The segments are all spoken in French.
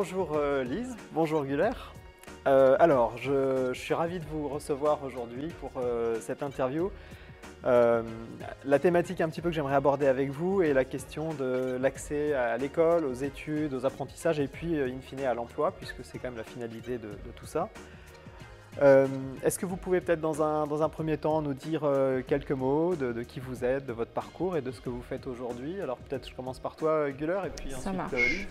Bonjour Lise, bonjour Güler. Je suis ravi de vous recevoir aujourd'hui pour cette interview. La thématique un petit peu que j'aimerais aborder avec vous est la question de l'accès à l'école, aux études, aux apprentissages et puis in fine à l'emploi, puisque c'est quand même la finalité de tout ça. Est-ce que vous pouvez peut-être dans un premier temps nous dire quelques mots de qui vous êtes, de votre parcours et de ce que vous faites aujourd'hui? Alors peut-être je commence par toi Güler et puis Ça ensuite marche. Lise.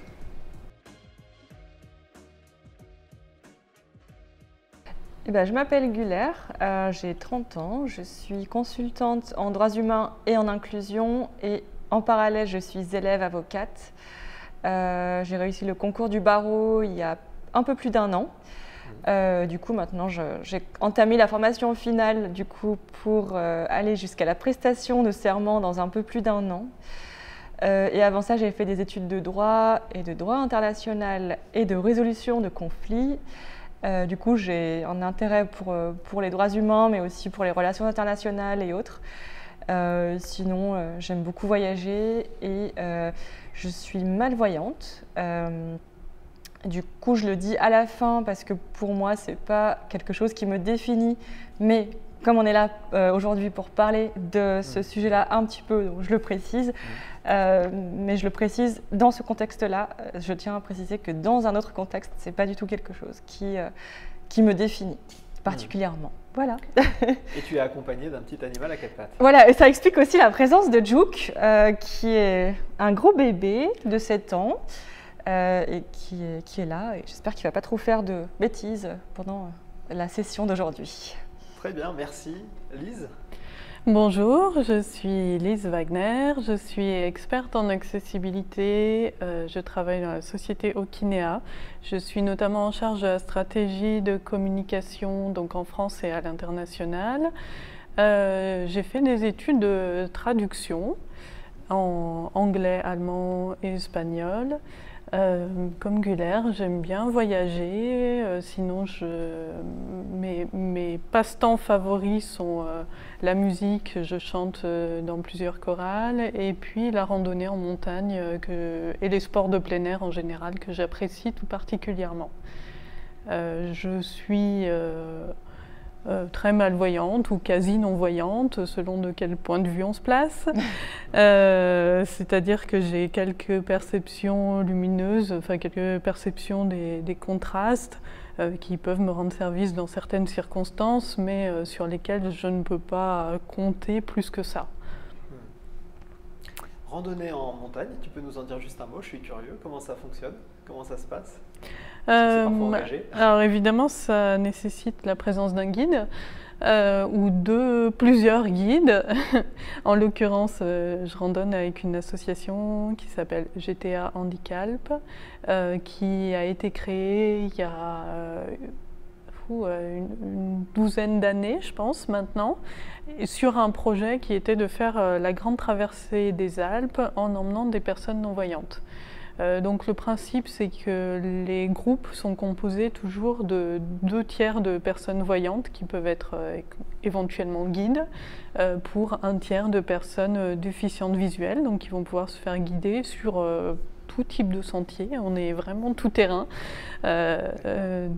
Eh ben, je m'appelle Güler, j'ai 30 ans, je suis consultante en droits humains et en inclusion et en parallèle je suis élève avocate. J'ai réussi le concours du barreau il y a un peu plus d'1 an. Du coup maintenant j'ai entamé la formation finale du coup, pour aller jusqu'à la prestation de serment dans un peu plus d'1 an. Et avant ça j'ai fait des études de droit et de droit international et de résolution de conflits. Du coup, j'ai un intérêt pour les droits humains, mais aussi pour les relations internationales et autres. Sinon, j'aime beaucoup voyager et je suis malvoyante. Du coup, je le dis à la fin parce que pour moi, ce n'est pas quelque chose qui me définit. Mais comme on est là aujourd'hui pour parler de ce sujet-là un petit peu, donc je le précise. Mais je le précise dans ce contexte-là, je tiens à préciser que dans un autre contexte, ce n'est pas du tout quelque chose qui me définit particulièrement. Voilà. Et tu es accompagné d'un petit animal à 4 pattes. Voilà, et ça explique aussi la présence de Juke, qui est un gros bébé de 7 ans et qui est là. Et j'espère qu'il ne va pas trop faire de bêtises pendant la session d'aujourd'hui. Très bien, merci. Lise? Bonjour, je suis Lise Wagner, je suis experte en accessibilité, je travaille dans la société Okinea. Je suis notamment en charge de la stratégie de communication donc en France et à l'international. J'ai fait des études de traduction en anglais, allemand et espagnol. Comme Güler, j'aime bien voyager, sinon mes passe-temps favoris sont la musique, je chante dans plusieurs chorales, et puis la randonnée en montagne et les sports de plein air en général que j'apprécie tout particulièrement. Je suis très malvoyante ou quasi non-voyante, selon de quel point de vue on se place. C'est-à-dire que j'ai quelques perceptions lumineuses, enfin quelques perceptions des contrastes qui peuvent me rendre service dans certaines circonstances, mais sur lesquelles je ne peux pas compter plus que ça. Randonnée en montagne, tu peux nous en dire juste un mot, je suis curieux, comment ça fonctionne, comment ça se passe? Alors évidemment, ça nécessite la présence d'un guide ou de plusieurs guides. En l'occurrence, je randonne avec une association qui s'appelle GTA Handicalp, qui a été créée il y a une douzaine d'années, je pense, maintenant, sur un projet qui était de faire la grande traversée des Alpes en emmenant des personnes non-voyantes. Donc le principe, c'est que les groupes sont composés toujours de 2/3 de personnes voyantes qui peuvent être éventuellement guides pour 1/3 de personnes déficientes visuelles, donc qui vont pouvoir se faire guider sur tout type de sentier. On est vraiment tout terrain,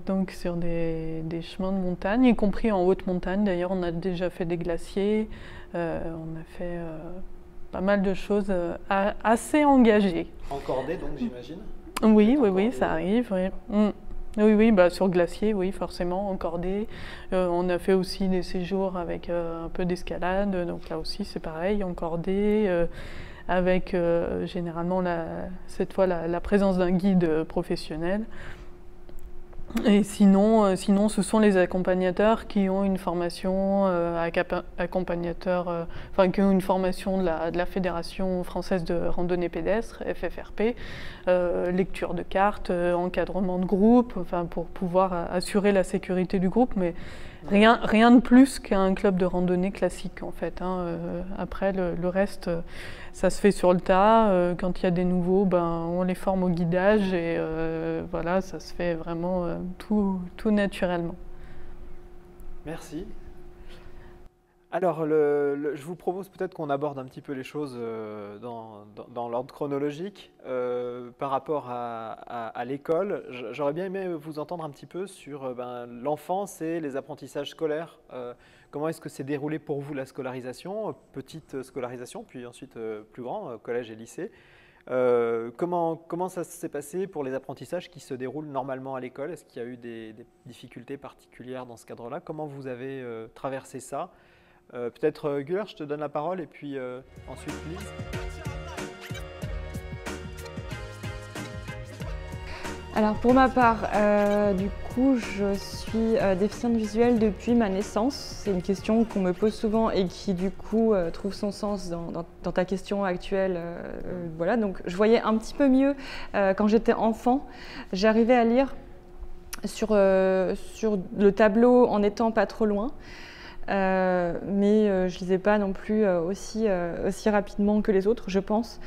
donc sur des chemins de montagne, y compris en haute montagne. D'ailleurs, on a déjà fait des glaciers, on a fait pas mal de choses assez engagées. Encordé donc j'imagine? Oui, ça arrive. Oui. Oui, bah, sur glacier, oui, forcément, encordé. On a fait aussi des séjours avec un peu d'escalade, donc là aussi c'est pareil, encordé, avec généralement cette fois la présence d'un guide professionnel. Et sinon, ce sont les accompagnateurs qui ont une formation qui ont une formation de la Fédération française de randonnée pédestre, FFRP, lecture de cartes, encadrement de groupe, enfin pour pouvoir assurer la sécurité du groupe, mais rien de plus qu'un club de randonnée classique en fait. Après le reste, ça se fait sur le tas. Quand il y a des nouveaux, on les forme au guidage et voilà, ça se fait vraiment tout naturellement. Merci. Alors, je vous propose peut-être qu'on aborde un petit peu les choses dans dans l'ordre chronologique. Par rapport à l'école, j'aurais bien aimé vous entendre un petit peu sur l'enfance et les apprentissages scolaires. Comment est-ce que s'est déroulé pour vous la scolarisation, petite scolarisation, puis ensuite plus grand, collège et lycée. Comment ça s'est passé pour les apprentissages qui se déroulent normalement à l'école? Est-ce qu'il y a eu des difficultés particulières dans ce cadre-là? Comment vous avez traversé ça? Peut-être Güler, je te donne la parole et puis ensuite Lise. Alors pour ma part, du coup, je suis déficiente visuelle depuis ma naissance. C'est une question qu'on me pose souvent et qui du coup trouve son sens dans ta question actuelle. Voilà, donc je voyais un petit peu mieux quand j'étais enfant. J'arrivais à lire sur le tableau en étant pas trop loin. Mais je lisais pas non plus aussi rapidement que les autres, je pense.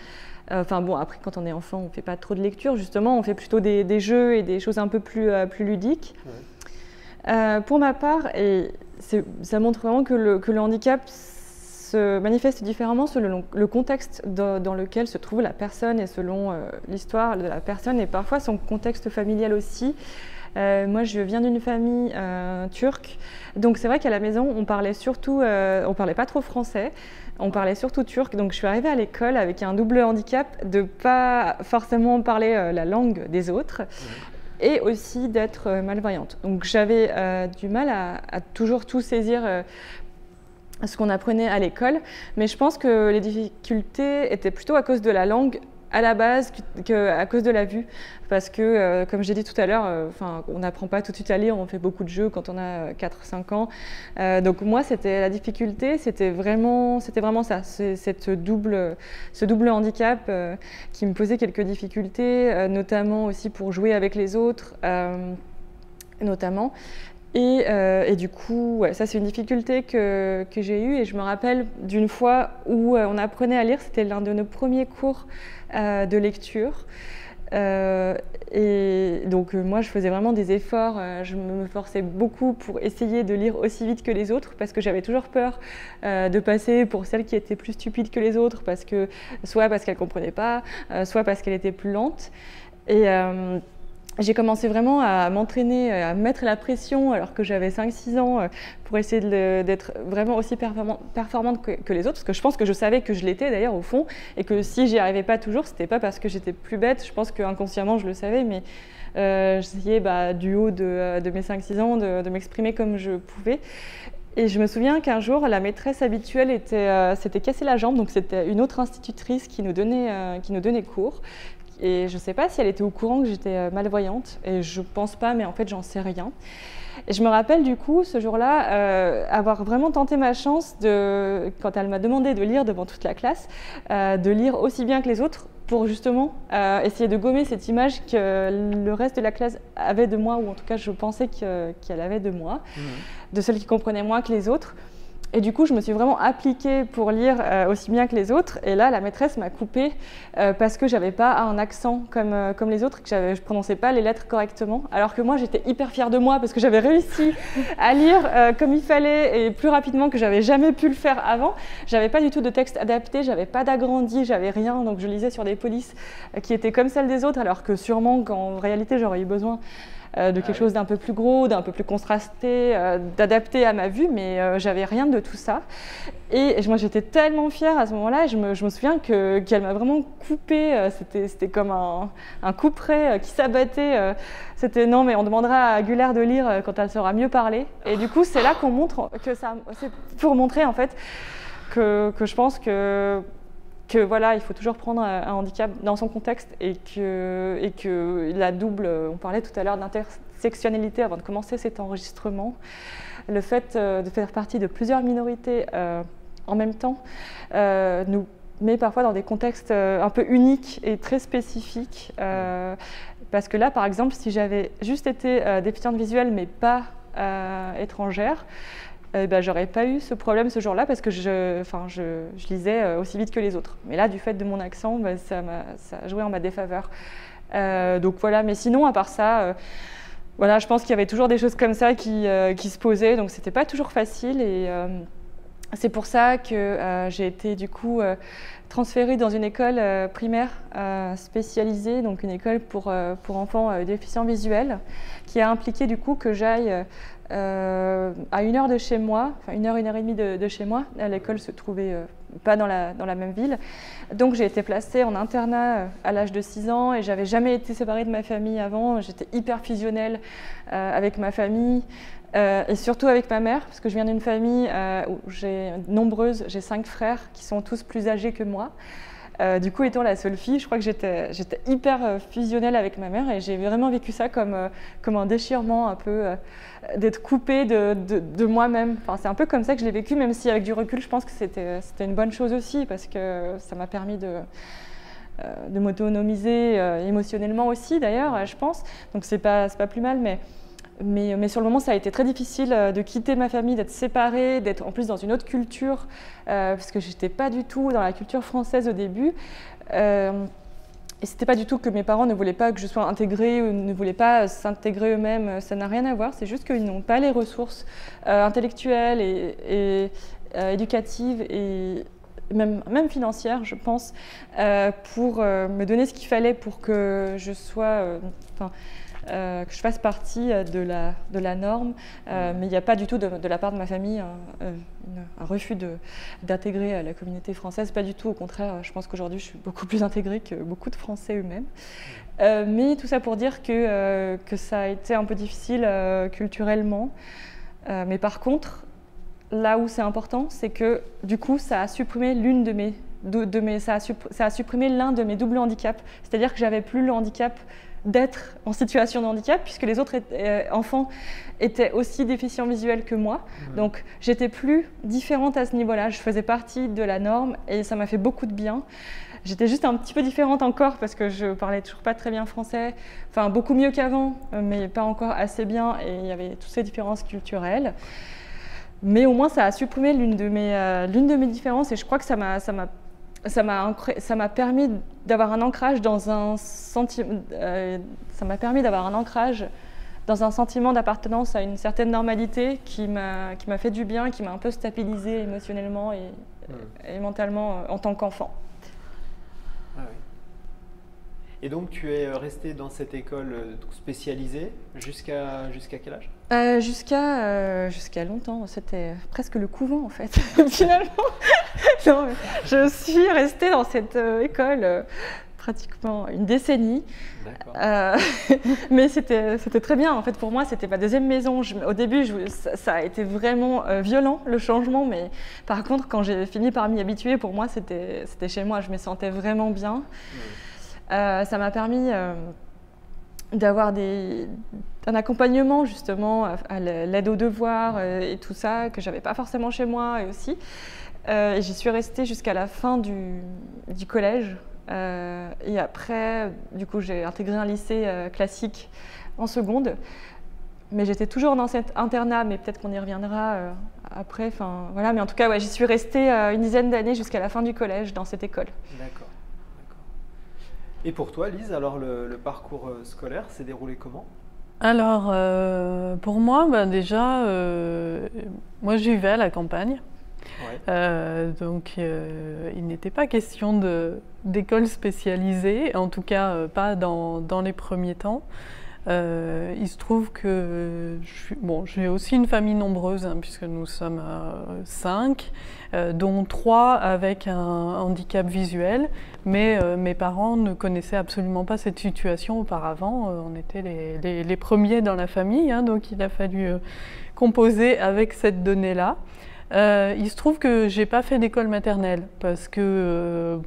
Enfin bon, après quand on est enfant, on fait pas trop de lecture, justement, on fait plutôt des jeux et des choses un peu plus ludiques. Ouais. Pour ma part, et ça montre vraiment que le handicap se manifeste différemment selon le contexte dans lequel se trouve la personne et selon l'histoire de la personne et parfois son contexte familial aussi. Moi, je viens d'une famille turque, donc c'est vrai qu'à la maison, on parlait pas trop français, on parlait surtout turc. Donc je suis arrivée à l'école avec un double handicap de pas forcément parler la langue des autres et aussi d'être malvoyante. Donc j'avais du mal à toujours tout saisir ce qu'on apprenait à l'école, mais je pense que les difficultés étaient plutôt à cause de la langue à la base qu'à cause de la vue, parce que comme j'ai dit tout à l'heure, on n'apprend pas tout de suite à lire, on fait beaucoup de jeux quand on a 4-5 ans. Donc moi, la difficulté, c'était vraiment ça, ce double handicap qui me posait quelques difficultés, notamment aussi pour jouer avec les autres, notamment. Et du coup, ouais, ça c'est une difficulté que j'ai eue et je me rappelle d'une fois où on apprenait à lire, c'était l'un de nos premiers cours de lecture. Et donc moi je faisais vraiment des efforts, je me forçais beaucoup pour essayer de lire aussi vite que les autres parce que j'avais toujours peur de passer pour celle qui était plus stupide que les autres, soit parce qu'elle ne comprenait pas, soit parce qu'elle était plus lente. Et j'ai commencé vraiment à m'entraîner, à mettre la pression alors que j'avais 5-6 ans pour essayer d'être vraiment aussi performante que les autres, parce que je pense que je savais que je l'étais d'ailleurs au fond, et que si j'y arrivais pas toujours, c'était pas parce que j'étais plus bête, je pense qu'inconsciemment je le savais, mais j'essayais du haut de mes 5-6 ans de m'exprimer comme je pouvais. Et je me souviens qu'un jour, la maîtresse habituelle s'était cassé la jambe, donc c'était une autre institutrice qui nous donnait cours. Et je ne sais pas si elle était au courant que j'étais malvoyante, et je ne pense pas, mais en fait, j'en sais rien. Et je me rappelle du coup, ce jour-là, avoir vraiment tenté ma chance, quand elle m'a demandé de lire devant toute la classe, de lire aussi bien que les autres, pour justement essayer de gommer cette image que le reste de la classe avait de moi, ou en tout cas, je pensais qu'elle avait de moi, de celle qui comprenait moins que les autres. Et du coup, je me suis vraiment appliquée pour lire aussi bien que les autres. Et là, la maîtresse m'a coupée parce que j'avais pas un accent comme les autres, que je prononçais pas les lettres correctement. Alors que moi, j'étais hyper fière de moi parce que j'avais réussi à lire comme il fallait et plus rapidement que j'avais jamais pu le faire avant. J'avais pas du tout de texte adapté, j'avais pas d'agrandi, j'avais rien. Donc je lisais sur des polices qui étaient comme celles des autres, alors que sûrement qu'en réalité, j'aurais eu besoin de quelque chose d'un peu plus gros, d'un peu plus contrasté, d'adapté à ma vue, mais j'avais rien de tout ça. Et moi, j'étais tellement fière à ce moment-là, je me souviens qu'elle m'a vraiment coupée, c'était comme un couperet qui s'abattait. C'était non, mais on demandera à Güler de lire quand elle saura mieux parler. Et du coup, c'est là qu'on montre que ça, c'est pour montrer en fait que je pense que voilà, il faut toujours prendre un handicap dans son contexte et que la double, on parlait tout à l'heure d'intersectionnalité avant de commencer cet enregistrement, le fait de faire partie de plusieurs minorités en même temps nous met parfois dans des contextes un peu uniques et très spécifiques. Parce que là, par exemple, si j'avais juste été déficiente visuelle mais pas étrangère, j'aurais pas eu ce problème ce jour-là parce que je lisais aussi vite que les autres. Mais là, du fait de mon accent, ça a joué en ma défaveur. Donc voilà, mais sinon, à part ça, voilà, je pense qu'il y avait toujours des choses comme ça qui se posaient, donc c'était pas toujours facile. C'est pour ça que j'ai été du coup transférée dans une école primaire spécialisée, donc une école pour enfants déficients visuels, qui a impliqué du coup que j'aille à 1 heure de chez moi, enfin 1 heure et demie de chez moi. L'école se trouvait pas dans la même ville. Donc j'ai été placée en internat à l'âge de 6 ans et j'avais jamais été séparée de ma famille avant. J'étais hyper fusionnelle avec ma famille. Et surtout avec ma mère, parce que je viens d'une famille où j'ai 5 frères qui sont tous plus âgés que moi. Du coup, étant la seule fille, je crois que j'étais hyper fusionnelle avec ma mère et j'ai vraiment vécu ça comme un déchirement, un peu d'être coupée de moi-même. Enfin, c'est un peu comme ça que je l'ai vécu, même si avec du recul, je pense que c'était une bonne chose aussi, parce que ça m'a permis de m'autonomiser émotionnellement aussi, d'ailleurs, je pense. Donc c'est pas plus mal, mais sur le moment, ça a été très difficile de quitter ma famille, d'être séparée, d'être en plus dans une autre culture, parce que je n'étais pas du tout dans la culture française au début. Et c'était pas du tout que mes parents ne voulaient pas que je sois intégrée ou ne voulaient pas s'intégrer eux-mêmes. Ça n'a rien à voir, c'est juste qu'ils n'ont pas les ressources intellectuelles et éducatives et même financières, je pense, pour me donner ce qu'il fallait pour que je sois... que je fasse partie de la norme, mais il n'y a pas du tout de la part de ma famille un refus d'intégrer la communauté française, pas du tout, au contraire, je pense qu'aujourd'hui je suis beaucoup plus intégrée que beaucoup de Français eux-mêmes. Mais tout ça pour dire que ça a été un peu difficile culturellement, mais par contre, là où c'est important, c'est que du coup ça a supprimé ça a supprimé l'un de mes doubles handicaps, c'est-à-dire que j'avais plus le handicap d'être en situation de handicap, puisque les autres enfants étaient aussi déficients visuels que moi. Donc j'étais plus différente à ce niveau-là, je faisais partie de la norme et ça m'a fait beaucoup de bien. J'étais juste un petit peu différente encore parce que je parlais toujours pas très bien français, enfin beaucoup mieux qu'avant, mais pas encore assez bien, et il y avait toutes ces différences culturelles. Mais au moins ça a supprimé l'une de mes différences, et je crois que ça m'a permis d'avoir un ancrage dans un sentiment, d'appartenance à une certaine normalité qui m'a fait du bien, qui m'a un peu stabilisée émotionnellement et mentalement en tant qu'enfant. Ah oui. Et donc tu es restée dans cette école spécialisée jusqu'à quel âge? Jusqu'à longtemps, c'était presque le couvent en fait, finalement. Non, je suis restée dans cette école pratiquement une décennie. Mais c'était très bien. En fait, pour moi, c'était ma deuxième maison. Au début, ça a été vraiment violent, le changement. Mais par contre, quand j'ai fini par m'y habituer, pour moi, c'était chez moi. Je me sentais vraiment bien. Ça m'a permis d'avoir un accompagnement justement à l'aide aux devoirs et tout ça, que je n'avais pas forcément chez moi aussi. Et j'y suis restée jusqu'à la fin du collège. Et après, du coup, j'ai intégré un lycée classique en seconde. Mais j'étais toujours dans cet internat, mais peut-être qu'on y reviendra après. Voilà. Mais en tout cas, ouais, j'y suis restée une dizaine d'années jusqu'à la fin du collège dans cette école. D'accord. Et pour toi, Lise, alors le parcours scolaire s'est déroulé comment? Alors, pour moi, déjà, moi je vivais à la campagne. Ouais. Donc, il n'était pas question d'école spécialisée, en tout cas pas dans les premiers temps. Il se trouve que j'ai aussi une famille nombreuse, hein, puisque nous sommes 5, dont 3 avec un handicap visuel, mais mes parents ne connaissaient absolument pas cette situation auparavant. On était les premiers dans la famille, hein, donc il a fallu composer avec cette donnée-là. Il se trouve que j'ai pas fait d'école maternelle parce qu'il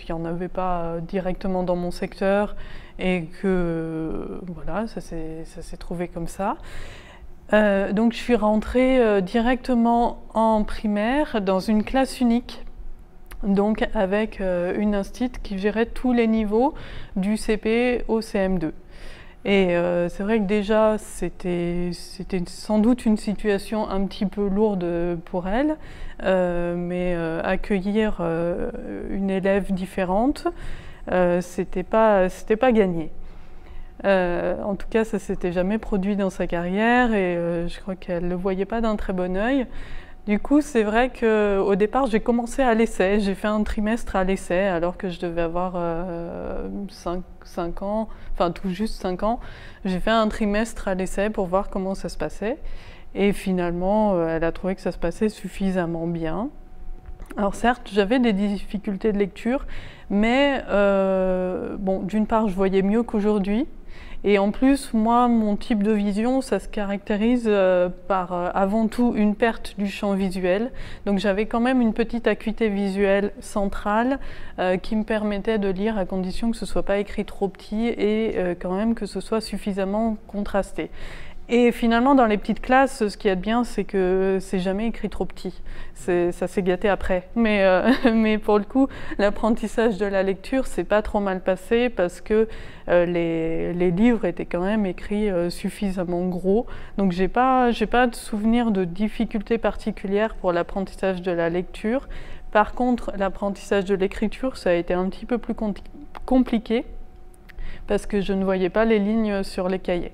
n'y en avait pas directement dans mon secteur et que voilà, ça s'est trouvé comme ça. Donc je suis rentrée directement en primaire dans une classe unique, donc avec une instite qui gérait tous les niveaux du CP au CM2. Et c'est vrai que déjà, c'était sans doute une situation un petit peu lourde pour elle, mais accueillir une élève différente, c'était pas gagné. En tout cas, ça s'était jamais produit dans sa carrière et je crois qu'elle ne le voyait pas d'un très bon œil. Du coup, c'est vrai qu'au départ, j'ai commencé à l'essai. J'ai fait un trimestre à l'essai alors que je devais avoir 5 ans, enfin tout juste 5 ans. J'ai fait un trimestre à l'essai pour voir comment ça se passait. Et finalement, elle a trouvé que ça se passait suffisamment bien. Alors certes, j'avais des difficultés de lecture, mais bon, d'une part, je voyais mieux qu'aujourd'hui. Et en plus, moi, mon type de vision, ça se caractérise par avant tout une perte du champ visuel. Donc j'avais quand même une petite acuité visuelle centrale qui me permettait de lire à condition que ce ne soit pas écrit trop petit et quand même que ce soit suffisamment contrasté. Et finalement, dans les petites classes, ce qu'il y a de bien, c'est que c'est jamais écrit trop petit. Ça s'est gâté après. Mais pour le coup, l'apprentissage de la lecture, c'est pas trop mal passé parce que les livres étaient quand même écrits suffisamment gros. Donc j'ai pas de souvenir de difficultés particulières pour l'apprentissage de la lecture. Par contre, l'apprentissage de l'écriture, ça a été un petit peu plus compliqué parce que je ne voyais pas les lignes sur les cahiers.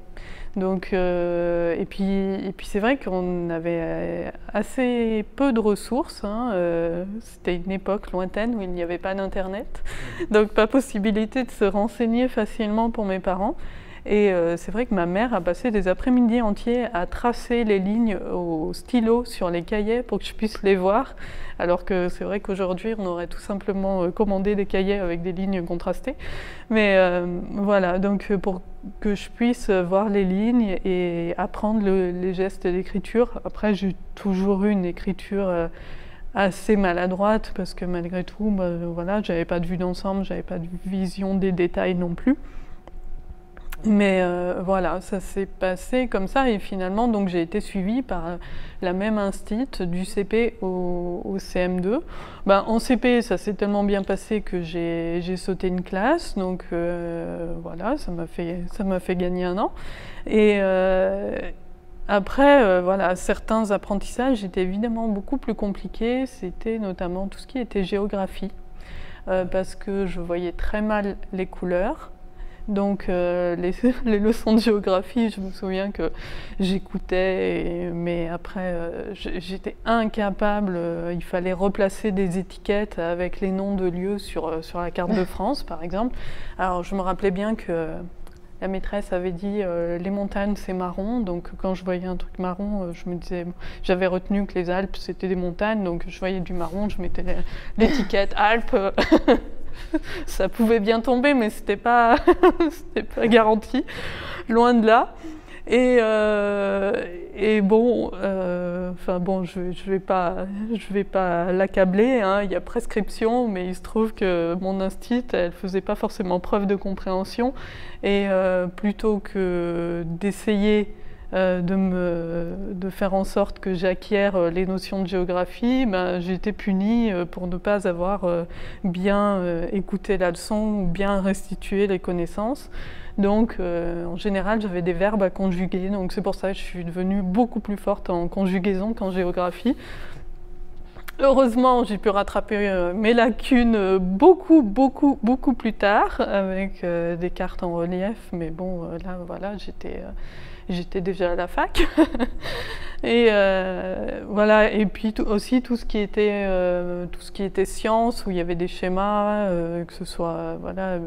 Donc, et puis c'est vrai qu'on avait assez peu de ressources. C'était une époque lointaine où il n'y avait pas d'internet, donc pas possibilité de se renseigner facilement pour mes parents. Et c'est vrai que ma mère a passé des après-midi entiers à tracer les lignes au stylo sur les cahiers pour que je puisse les voir. Alors que c'est vrai qu'aujourd'hui, on aurait tout simplement commandé des cahiers avec des lignes contrastées. Mais voilà, donc pour que je puisse voir les lignes et apprendre les gestes d'écriture. Après, j'ai toujours eu une écriture assez maladroite parce que malgré tout, voilà, j'avais pas de vue d'ensemble, j'avais pas de vision des détails non plus. Mais voilà, ça s'est passé comme ça et finalement donc j'ai été suivie par la même instite du CP au CM2. En CP, ça s'est tellement bien passé que j'ai sauté une classe, donc voilà, ça m'a fait gagner 1 an. Et après, voilà, certains apprentissages étaient évidemment beaucoup plus compliqués. C'était notamment tout ce qui était géographie, parce que je voyais très mal les couleurs. Donc les leçons de géographie, je me souviens que j'écoutais, mais après j'étais incapable, il fallait replacer des étiquettes avec les noms de lieux sur la carte de France par exemple. Alors je me rappelais bien que la maîtresse avait dit les montagnes c'est marron, donc quand je voyais un truc marron, je me disais, j'avais retenu que les Alpes c'était des montagnes, donc je voyais du marron, je mettais l'étiquette Alpes. Ça pouvait bien tomber, mais c'était pas garanti, loin de là. Et bon, je vais pas l'accabler, hein, il y a prescription, mais il se trouve que mon instite, elle faisait pas forcément preuve de compréhension, et plutôt que d'essayer de faire en sorte que j'acquière les notions de géographie, j'ai été punie pour ne pas avoir bien écouté la leçon ou bien restitué les connaissances. Donc en général j'avais des verbes à conjuguer, donc c'est pour ça que je suis devenue beaucoup plus forte en conjugaison qu'en géographie. Heureusement, j'ai pu rattraper mes lacunes beaucoup plus tard avec des cartes en relief, mais bon, là voilà, j'étais déjà à la fac. Et voilà, et puis aussi tout ce qui était sciences, où il y avait des schémas, que ce soit voilà,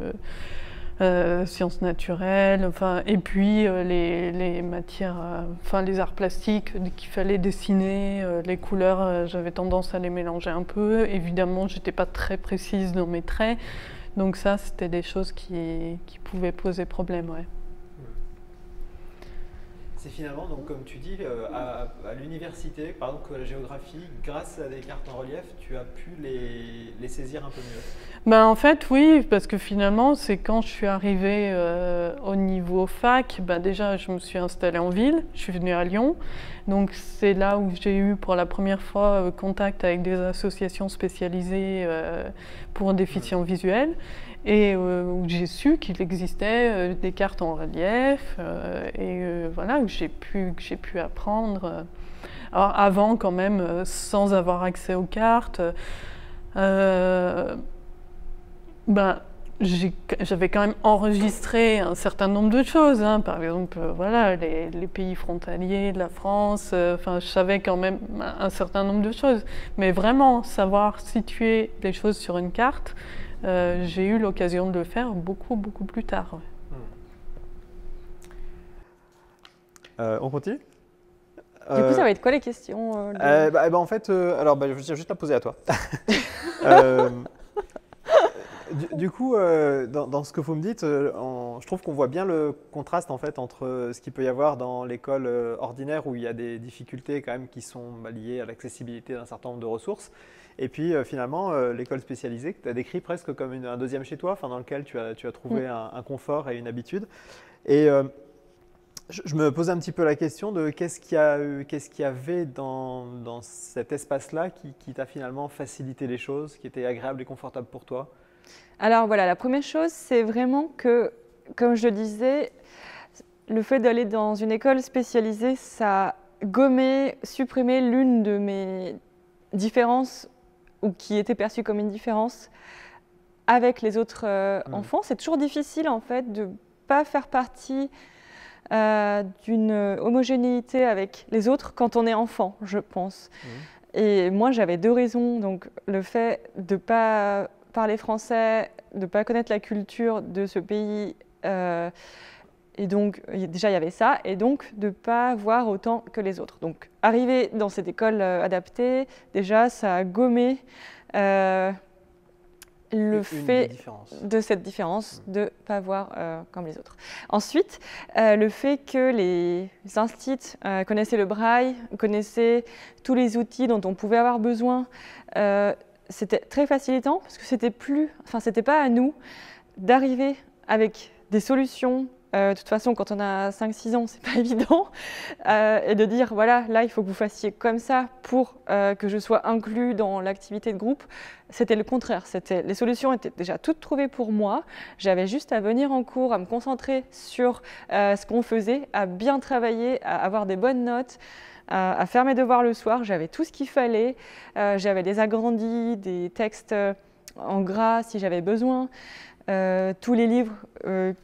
sciences naturelles, enfin, et puis les matières, enfin les arts plastiques qu'il fallait dessiner, les couleurs, j'avais tendance à les mélanger un peu. Évidemment, j'étais pas très précise dans mes traits, donc ça, c'était des choses qui pouvaient poser problème, ouais. C'est finalement, donc, comme tu dis, à l'université, par exemple la géographie, grâce à des cartes en relief, tu as pu les saisir un peu mieux. En fait, oui, parce que finalement, c'est quand je suis arrivée au niveau fac, déjà, je me suis installée en ville, je suis venue à Lyon. Donc, c'est là où j'ai eu pour la première fois contact avec des associations spécialisées pour déficients visuels. Et où j'ai su qu'il existait des cartes en relief voilà, que j'ai pu apprendre. Alors avant quand même, sans avoir accès aux cartes, j'avais quand même enregistré un certain nombre de choses, hein. Par exemple, voilà, les pays frontaliers de la France, enfin, je savais quand même un certain nombre de choses. Mais vraiment, savoir situer les choses sur une carte, j'ai eu l'occasion de le faire beaucoup, beaucoup plus tard. Ouais. On continue? Du coup, ça va être quoi les questions En fait, alors, je vais juste la poser à toi. Du coup, dans ce que vous me dites, je trouve qu'on voit bien le contraste en fait entre ce qu'il peut y avoir dans l'école ordinaire où il y a des difficultés quand même qui sont liées à l'accessibilité d'un certain nombre de ressources, et puis finalement l'école spécialisée que tu as décrit presque comme un deuxième chez toi, dans lequel tu as trouvé un confort et une habitude. Et je me posais un petit peu la question de qu'est-ce qu'il y avait dans cet espace-là qui t'a finalement facilité les choses, qui était agréable et confortable pour toi? Alors voilà, la première chose, c'est vraiment que, comme je le disais, le fait d'aller dans une école spécialisée, ça a gommé, supprimé l'une de mes différences, ou qui était perçue comme une différence, avec les autres enfants. C'est toujours difficile en fait de ne pas faire partie d'une homogénéité avec les autres quand on est enfant, je pense. Et moi, j'avais 2 raisons. Donc, le fait de ne pas parler français, de ne pas connaître la culture de ce pays, et donc déjà il y avait ça, et donc de ne pas voir autant que les autres. Donc, arriver dans cette école adaptée, déjà, ça a gommé le fait de cette différence de ne pas voir comme les autres. Ensuite, le fait que les instituts connaissaient le braille, connaissaient tous les outils dont on pouvait avoir besoin, c'était très facilitant parce que c'était pas à nous d'arriver avec des solutions. De toute façon, quand on a 5-6 ans, c'est pas évident. Et de dire, voilà, là, il faut que vous fassiez comme ça pour que je sois inclus dans l'activité de groupe. C'était le contraire. Les solutions étaient déjà toutes trouvées pour moi. J'avais juste à venir en cours, à me concentrer sur ce qu'on faisait, à bien travailler, à avoir des bonnes notes, à faire mes devoirs le soir. J'avais tout ce qu'il fallait. J'avais des agrandis, des textes en gras si j'avais besoin. Tous les livres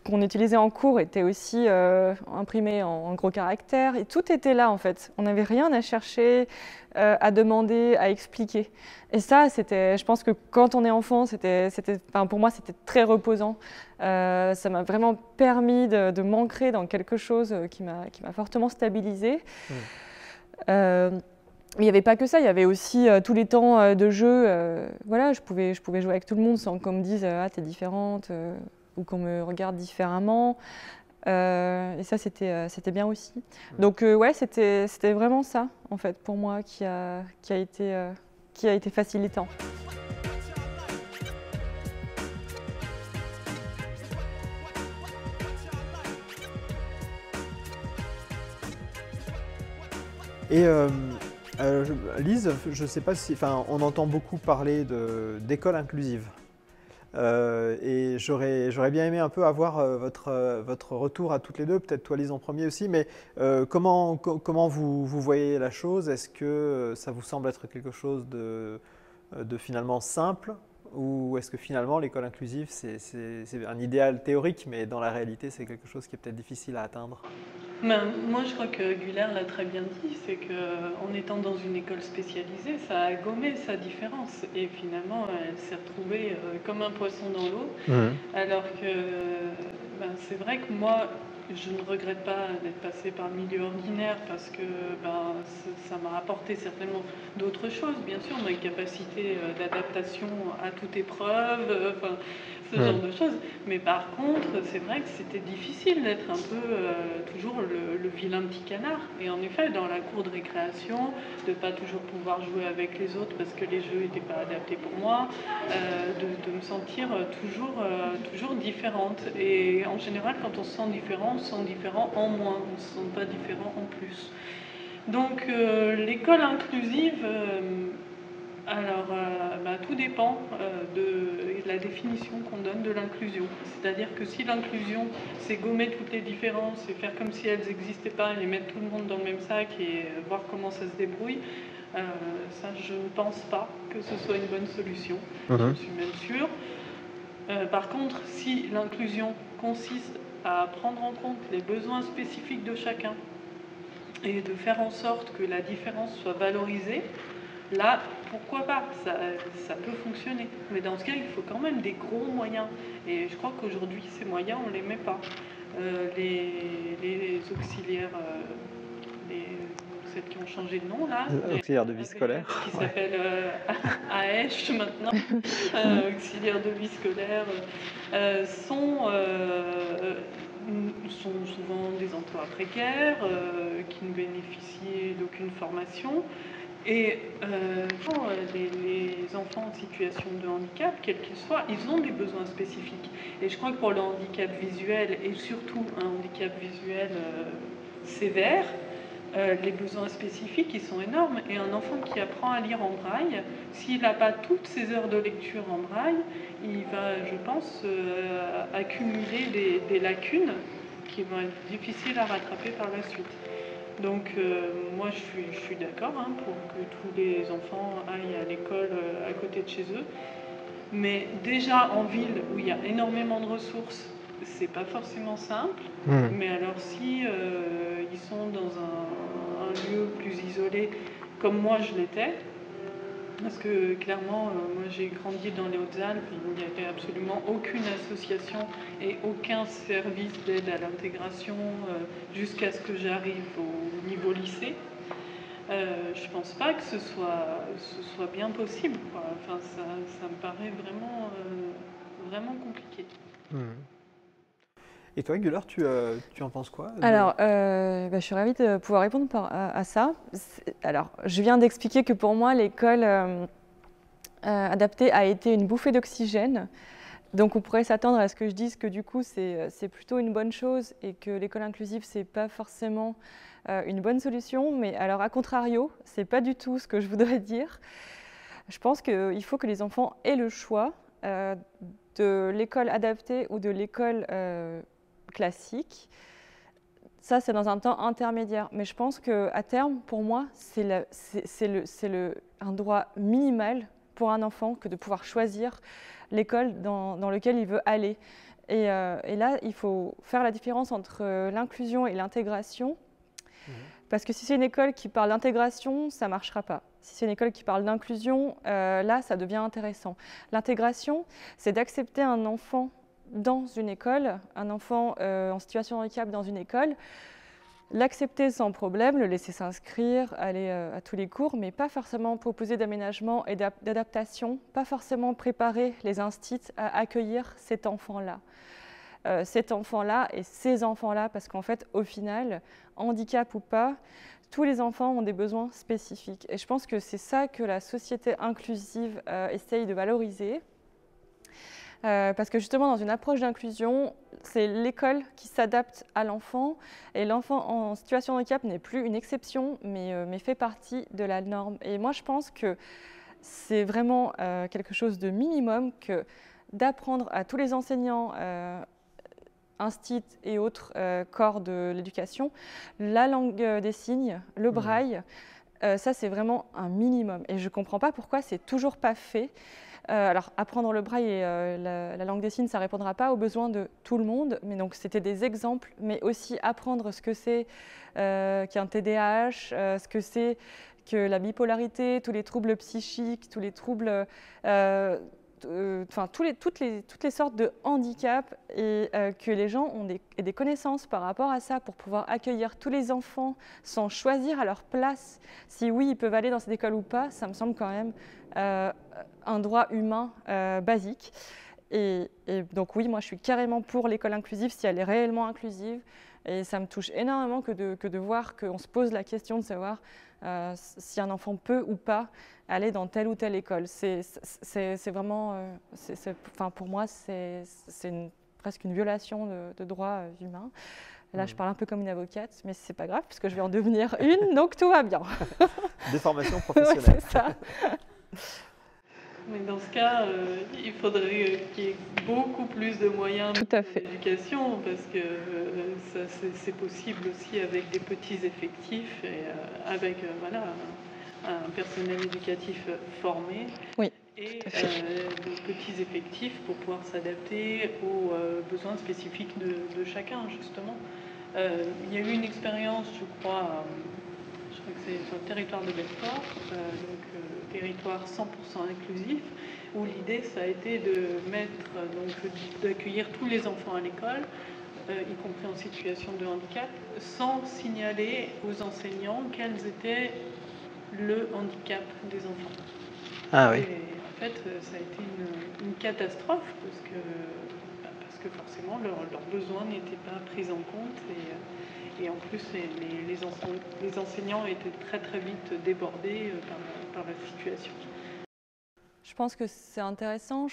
qu'on utilisait en cours étaient aussi imprimés en gros caractères, et tout était là en fait. On n'avait rien à chercher, à demander, à expliquer. Et ça, je pense que quand on est enfant, pour moi, c'était très reposant. Ça m'a vraiment permis de m'ancrer dans quelque chose qui m'a fortement stabilisée. Mais il n'y avait pas que ça, il y avait aussi tous les temps de jeu. Voilà, je pouvais jouer avec tout le monde sans qu'on me dise « Ah, t'es différente » ou qu'on me regarde différemment. Et ça, c'était bien aussi. Donc ouais, c'était vraiment ça, en fait, pour moi, qui a été facilitant. Et Lise, je ne sais pas si, on entend beaucoup parler d'école inclusive. Et j'aurais bien aimé un peu avoir votre retour à toutes les deux, peut-être toi Lise en premier aussi, mais comment vous voyez la chose? Est-ce que ça vous semble être quelque chose de finalement simple, ou est-ce que finalement l'école inclusive c'est un idéal théorique, mais dans la réalité c'est quelque chose qui est peut-être difficile à atteindre? Moi, je crois que Guler l'a très bien dit, c'est qu'en étant dans une école spécialisée, ça a gommé sa différence. Et finalement, elle s'est retrouvée comme un poisson dans l'eau. Alors que c'est vrai que moi, je ne regrette pas d'être passée par le milieu ordinaire parce que ça m'a apporté certainement d'autres choses. Bien sûr, on a une capacité d'adaptation à toute épreuve, ce genre de choses. Mais par contre, c'est vrai que c'était difficile d'être un peu toujours le vilain petit canard. Et en effet, dans la cour de récréation, de ne pas toujours pouvoir jouer avec les autres parce que les jeux n'étaient pas adaptés pour moi, de me sentir toujours différente. Et en général, quand on se sent différent, on se sent différent en moins, on ne se sent pas différent en plus. Donc l'école inclusive, tout dépend de la définition qu'on donne de l'inclusion. C'est-à-dire que si l'inclusion, c'est gommer toutes les différences et faire comme si elles n'existaient pas et les mettre tout le monde dans le même sac et voir comment ça se débrouille, ça, je ne pense pas que ce soit une bonne solution. Je suis même sûre Par contre, si l'inclusion consiste à prendre en compte les besoins spécifiques de chacun et de faire en sorte que la différence soit valorisée, là, pourquoi pas, ça peut fonctionner. Mais dans ce cas, il faut quand même des gros moyens. Et je crois qu'aujourd'hui, ces moyens, on ne les met pas. Les auxiliaires, celles qui ont changé de nom, là. Auxiliaires de vie scolaire. Qui s'appellent AESH maintenant, auxiliaires de vie scolaire, sont souvent des emplois précaires, qui ne bénéficient d'aucune formation. Et les enfants en situation de handicap, quels qu'ils soient, ils ont des besoins spécifiques. Et je crois que pour le handicap visuel, et surtout un handicap visuel sévère, les besoins spécifiques, ils sont énormes. Et un enfant qui apprend à lire en braille, s'il n'a pas toutes ses heures de lecture en braille, il va, je pense, accumuler des lacunes qui vont être difficiles à rattraper par la suite. Donc moi je suis d'accord pour que tous les enfants aillent à l'école à côté de chez eux. Mais déjà en ville où il y a énormément de ressources, c'est pas forcément simple. Mais alors si ils sont dans un lieu plus isolé, comme moi je l'étais, parce que clairement, moi j'ai grandi dans les Hautes-Alpes, il n'y avait absolument aucune association et aucun service d'aide à l'intégration jusqu'à ce que j'arrive au niveau lycée. Je pense pas que ce soit bien possible, quoi. Enfin, ça me paraît vraiment compliqué. Et toi, Güler, tu en penses quoi Alors, je suis ravie de pouvoir répondre à ça. Alors, je viens d'expliquer que pour moi, l'école adaptée a été une bouffée d'oxygène. Donc, on pourrait s'attendre à ce que je dise que du coup, c'est plutôt une bonne chose et que l'école inclusive, c'est pas forcément une bonne solution. Mais alors, à contrario, c'est pas du tout ce que je voudrais dire. Je pense qu'il faut que les enfants aient le choix de l'école adaptée ou de l'école classique. Ça, c'est dans un temps intermédiaire. Mais je pense qu'à terme, pour moi, c'est un droit minimal pour un enfant que de pouvoir choisir l'école dans laquelle il veut aller. Et là, il faut faire la différence entre l'inclusion et l'intégration. Parce que si c'est une école qui parle d'intégration, ça ne marchera pas. Si c'est une école qui parle d'inclusion, là, ça devient intéressant. L'intégration, c'est d'accepter un enfant dans une école, un enfant en situation de handicap dans une école, l'accepter sans problème, le laisser s'inscrire, aller à tous les cours, mais pas forcément proposer d'aménagement et d'adaptation, pas forcément préparer les instituts à accueillir cet enfant-là. Cet enfant-là et ces enfants-là, parce qu'en fait, au final, handicap ou pas, tous les enfants ont des besoins spécifiques. Et je pense que c'est ça que la société inclusive essaye de valoriser. Parce que justement, dans une approche d'inclusion, c'est l'école qui s'adapte à l'enfant et l'enfant en situation de handicap n'est plus une exception, mais fait partie de la norme. Et moi, je pense que c'est vraiment quelque chose de minimum que d'apprendre à tous les enseignants, instituts et autres corps de l'éducation, la langue des signes, le braille, ça c'est vraiment un minimum. Et je ne comprends pas pourquoi c'est toujours pas fait. Alors, apprendre le braille et la langue des signes, ça ne répondra pas aux besoins de tout le monde, mais donc c'était des exemples, mais aussi apprendre ce que c'est qu'un TDAH, ce que c'est que la bipolarité, tous les troubles psychiques, tous les troubles, toutes les sortes de handicaps et que les gens ont des connaissances par rapport à ça pour pouvoir accueillir tous les enfants sans choisir à leur place si oui, ils peuvent aller dans cette école ou pas, ça me semble quand même un droit humain basique. Et donc oui, moi je suis carrément pour l'école inclusive si elle est réellement inclusive. Et ça me touche énormément que de voir qu'on se pose la question de savoir si un enfant peut ou pas aller dans telle ou telle école. C'est vraiment, pour moi, c'est presque une violation de droits humains. Là, je parle un peu comme une avocate, mais c'est pas grave, puisque je vais en devenir une, donc tout va bien. Des formations professionnelles. Ouais, c'est ça. Mais dans ce cas, il faudrait qu'il y ait beaucoup plus de moyens d'éducation, parce que c'est possible aussi avec des petits effectifs et avec un personnel éducatif formé. Oui. et de petits effectifs pour pouvoir s'adapter aux besoins spécifiques de chacun, justement. Il y a eu une expérience, je crois que c'est sur le territoire de Belfort, territoire 100% inclusif, où l'idée, ça a été d'accueillir tous les enfants à l'école, y compris en situation de handicap, sans signaler aux enseignants quels étaient le handicap des enfants. Ah oui. Et en fait, ça a été une catastrophe parce que forcément leurs besoins n'étaient pas pris en compte et en plus les enseignants étaient très très vite débordés par la situation. Je pense que c'est intéressant.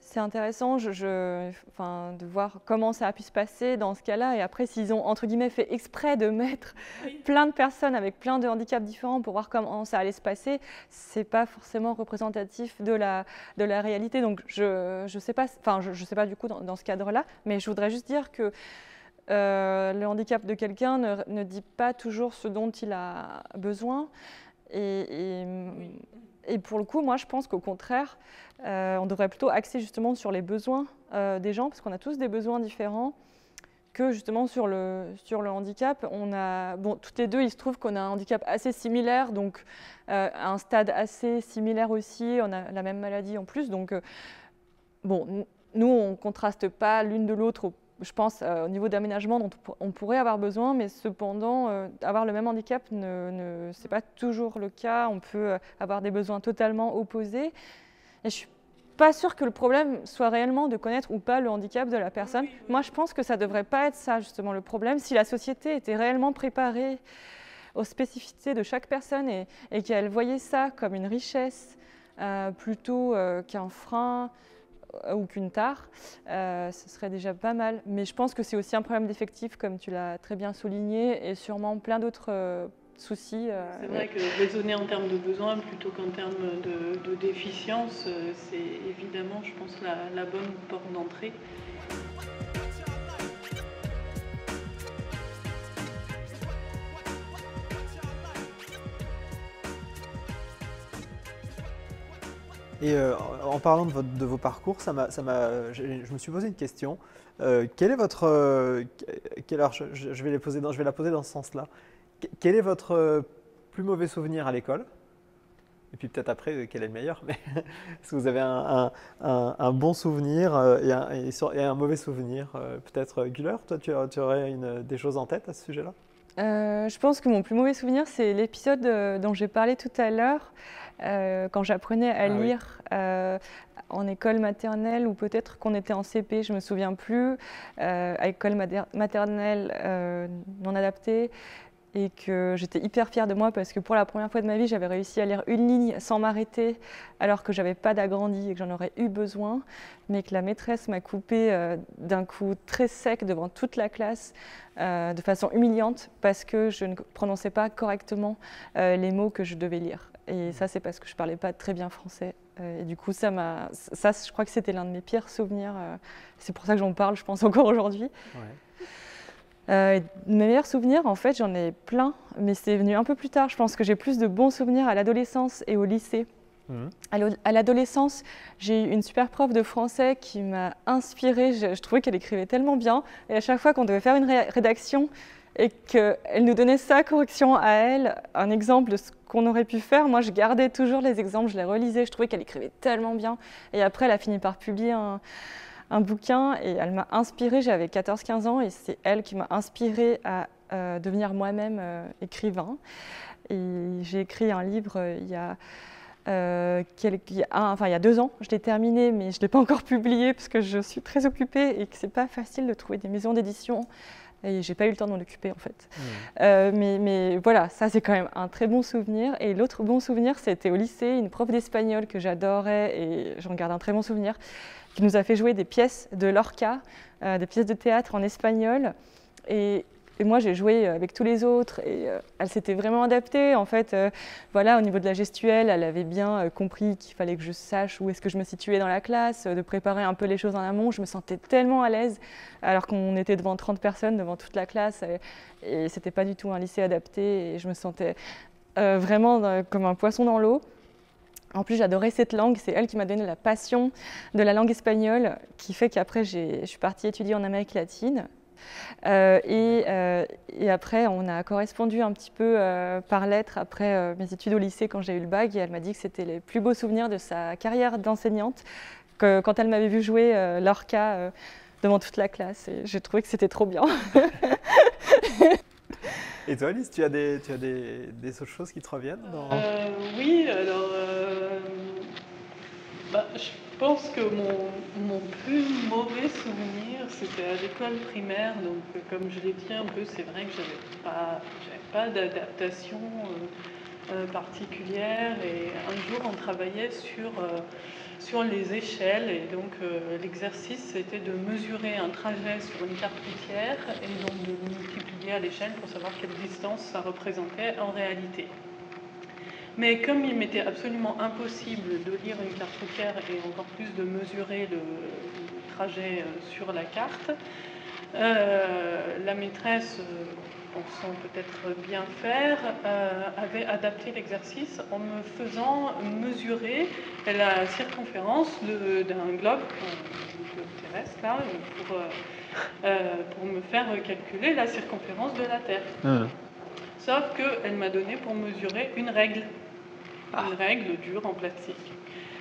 C'est intéressant de voir comment ça a pu se passer dans ce cas-là. Et après, s'ils ont, entre guillemets, fait exprès de mettre plein de personnes avec plein de handicaps différents pour voir comment ça allait se passer, ce n'est pas forcément représentatif de la réalité. Donc, je sais pas du coup dans ce cadre-là, mais je voudrais juste dire que le handicap de quelqu'un ne dit pas toujours ce dont il a besoin. Et pour le coup, moi, je pense qu'au contraire, on devrait plutôt axer justement sur les besoins des gens, parce qu'on a tous des besoins différents, que justement sur le handicap. Toutes les deux, il se trouve qu'on a un handicap assez similaire, donc à un stade assez similaire aussi, on a la même maladie en plus. Donc, nous, on ne contraste pas l'une de l'autre, je pense, au niveau d'aménagement dont on pourrait avoir besoin, mais cependant, avoir le même handicap, ce n'est pas toujours le cas. On peut avoir des besoins totalement opposés. Et je ne suis pas sûre que le problème soit réellement de connaître ou pas le handicap de la personne. Moi, je pense que ça ne devrait pas être ça, justement, le problème. Si la société était réellement préparée aux spécificités de chaque personne et qu'elle voyait ça comme une richesse plutôt qu'un frein, ou qu'une tare, ce serait déjà pas mal. Mais je pense que c'est aussi un problème d'effectif, comme tu l'as très bien souligné, et sûrement plein d'autres soucis. C'est vrai que raisonner en termes de besoins plutôt qu'en termes de déficience, c'est évidemment, je pense, la bonne porte d'entrée. Et en parlant de vos parcours, je me suis posé une question. Quel est votre, alors je vais la poser dans ce sens-là. Quel est votre plus mauvais souvenir à l'école? Et puis peut-être après, quel est le meilleur? Mais est-ce que vous avez un bon souvenir et un mauvais souvenir? Peut-être Güler, toi, tu aurais des choses en tête à ce sujet-là? Je pense que mon plus mauvais souvenir, c'est l'épisode dont j'ai parlé tout à l'heure, quand j'apprenais à lire en école maternelle, ou peut-être qu'on était en CP, je ne me souviens plus, à école maternelle non adaptée, et que j'étais hyper fière de moi parce que pour la première fois de ma vie, j'avais réussi à lire une ligne sans m'arrêter, alors que je n'avais pas d'agrandi et que j'en aurais eu besoin, mais que la maîtresse m'a coupé d'un coup très sec devant toute la classe, de façon humiliante, parce que je ne prononçais pas correctement les mots que je devais lire. Et ça, c'est parce que je ne parlais pas très bien français. Et du coup, ça, je crois que c'était l'un de mes pires souvenirs. C'est pour ça que j'en parle, je pense, encore aujourd'hui. Ouais. Mes meilleurs souvenirs, en fait, j'en ai plein, mais c'est venu un peu plus tard. Je pense que j'ai plus de bons souvenirs à l'adolescence et au lycée. À l'adolescence, j'ai eu une super prof de français qui m'a inspirée. Je trouvais qu'elle écrivait tellement bien. Et à chaque fois qu'on devait faire une rédaction et qu'elle nous donnait sa correction à elle, un exemple de ce qu'on aurait pu faire, moi je gardais toujours les exemples, je les relisais. Je trouvais qu'elle écrivait tellement bien. Et après, elle a fini par publier un bouquin et elle m'a inspirée. J'avais 14-15 ans et c'est elle qui m'a inspirée à devenir moi-même écrivain. Et j'ai écrit un livre il y a 2 ans, je l'ai terminé, mais je ne l'ai pas encore publié parce que je suis très occupée et que ce n'est pas facile de trouver des maisons d'édition. Et je n'ai pas eu le temps de m'en occuper en fait. Mais voilà, ça c'est quand même un très bon souvenir. Et l'autre bon souvenir, c'était au lycée, une prof d'espagnol que j'adorais et j'en garde un très bon souvenir, qui nous a fait jouer des pièces de Lorca, des pièces de théâtre en espagnol. Et moi, j'ai joué avec tous les autres et elle s'était vraiment adaptée. En fait, voilà, au niveau de la gestuelle, elle avait bien compris qu'il fallait que je sache où est-ce que je me situais dans la classe, de préparer un peu les choses en amont. Je me sentais tellement à l'aise, alors qu'on était devant 30 personnes, devant toute la classe. Et c'était pas du tout un lycée adapté. Et je me sentais vraiment comme un poisson dans l'eau. En plus, j'adorais cette langue. C'est elle qui m'a donné la passion de la langue espagnole, qui fait qu'après, je suis partie étudier en Amérique latine. Et après, on a correspondu un petit peu par lettre après mes études au lycée quand j'ai eu le bac. Et elle m'a dit que c'était les plus beaux souvenirs de sa carrière d'enseignante, que quand elle m'avait vu jouer Lorca devant toute la classe. Et j'ai trouvé que c'était trop bien. Et toi, Alice, tu as des autres choses qui te reviennent Oui, alors je pense que mon plus mauvais souvenir, c'était à l'école primaire. Donc, comme je l'ai dit un peu, c'est vrai que j'avais pas d'adaptation particulière. Et un jour, on travaillait sur les échelles. Et donc, l'exercice, c'était de mesurer un trajet sur une carte routière et donc de le multiplier à l'échelle pour savoir quelle distance ça représentait en réalité. Mais comme il m'était absolument impossible de lire une carte routière et encore plus de mesurer le trajet sur la carte, la maîtresse, pensant peut-être bien faire, avait adapté l'exercice en me faisant mesurer la circonférence d'un globe terrestre là, pour me faire calculer la circonférence de la Terre. Sauf qu'elle m'a donné pour mesurer une règle. Une règle dure en plastique.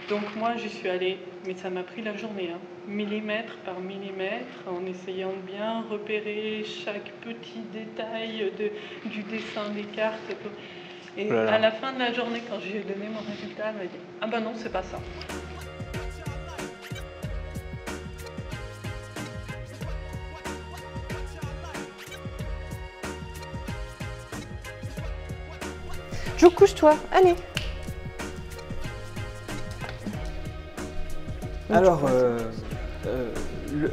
Donc moi j'y suis allée, mais ça m'a pris la journée, millimètre par millimètre, en essayant de bien repérer chaque petit détail du dessin des cartes. Et à la fin de la journée, quand j'ai donné mon résultat, elle m'a dit « Ah ben non, c'est pas ça ». Jo, couche-toi, allez. Alors,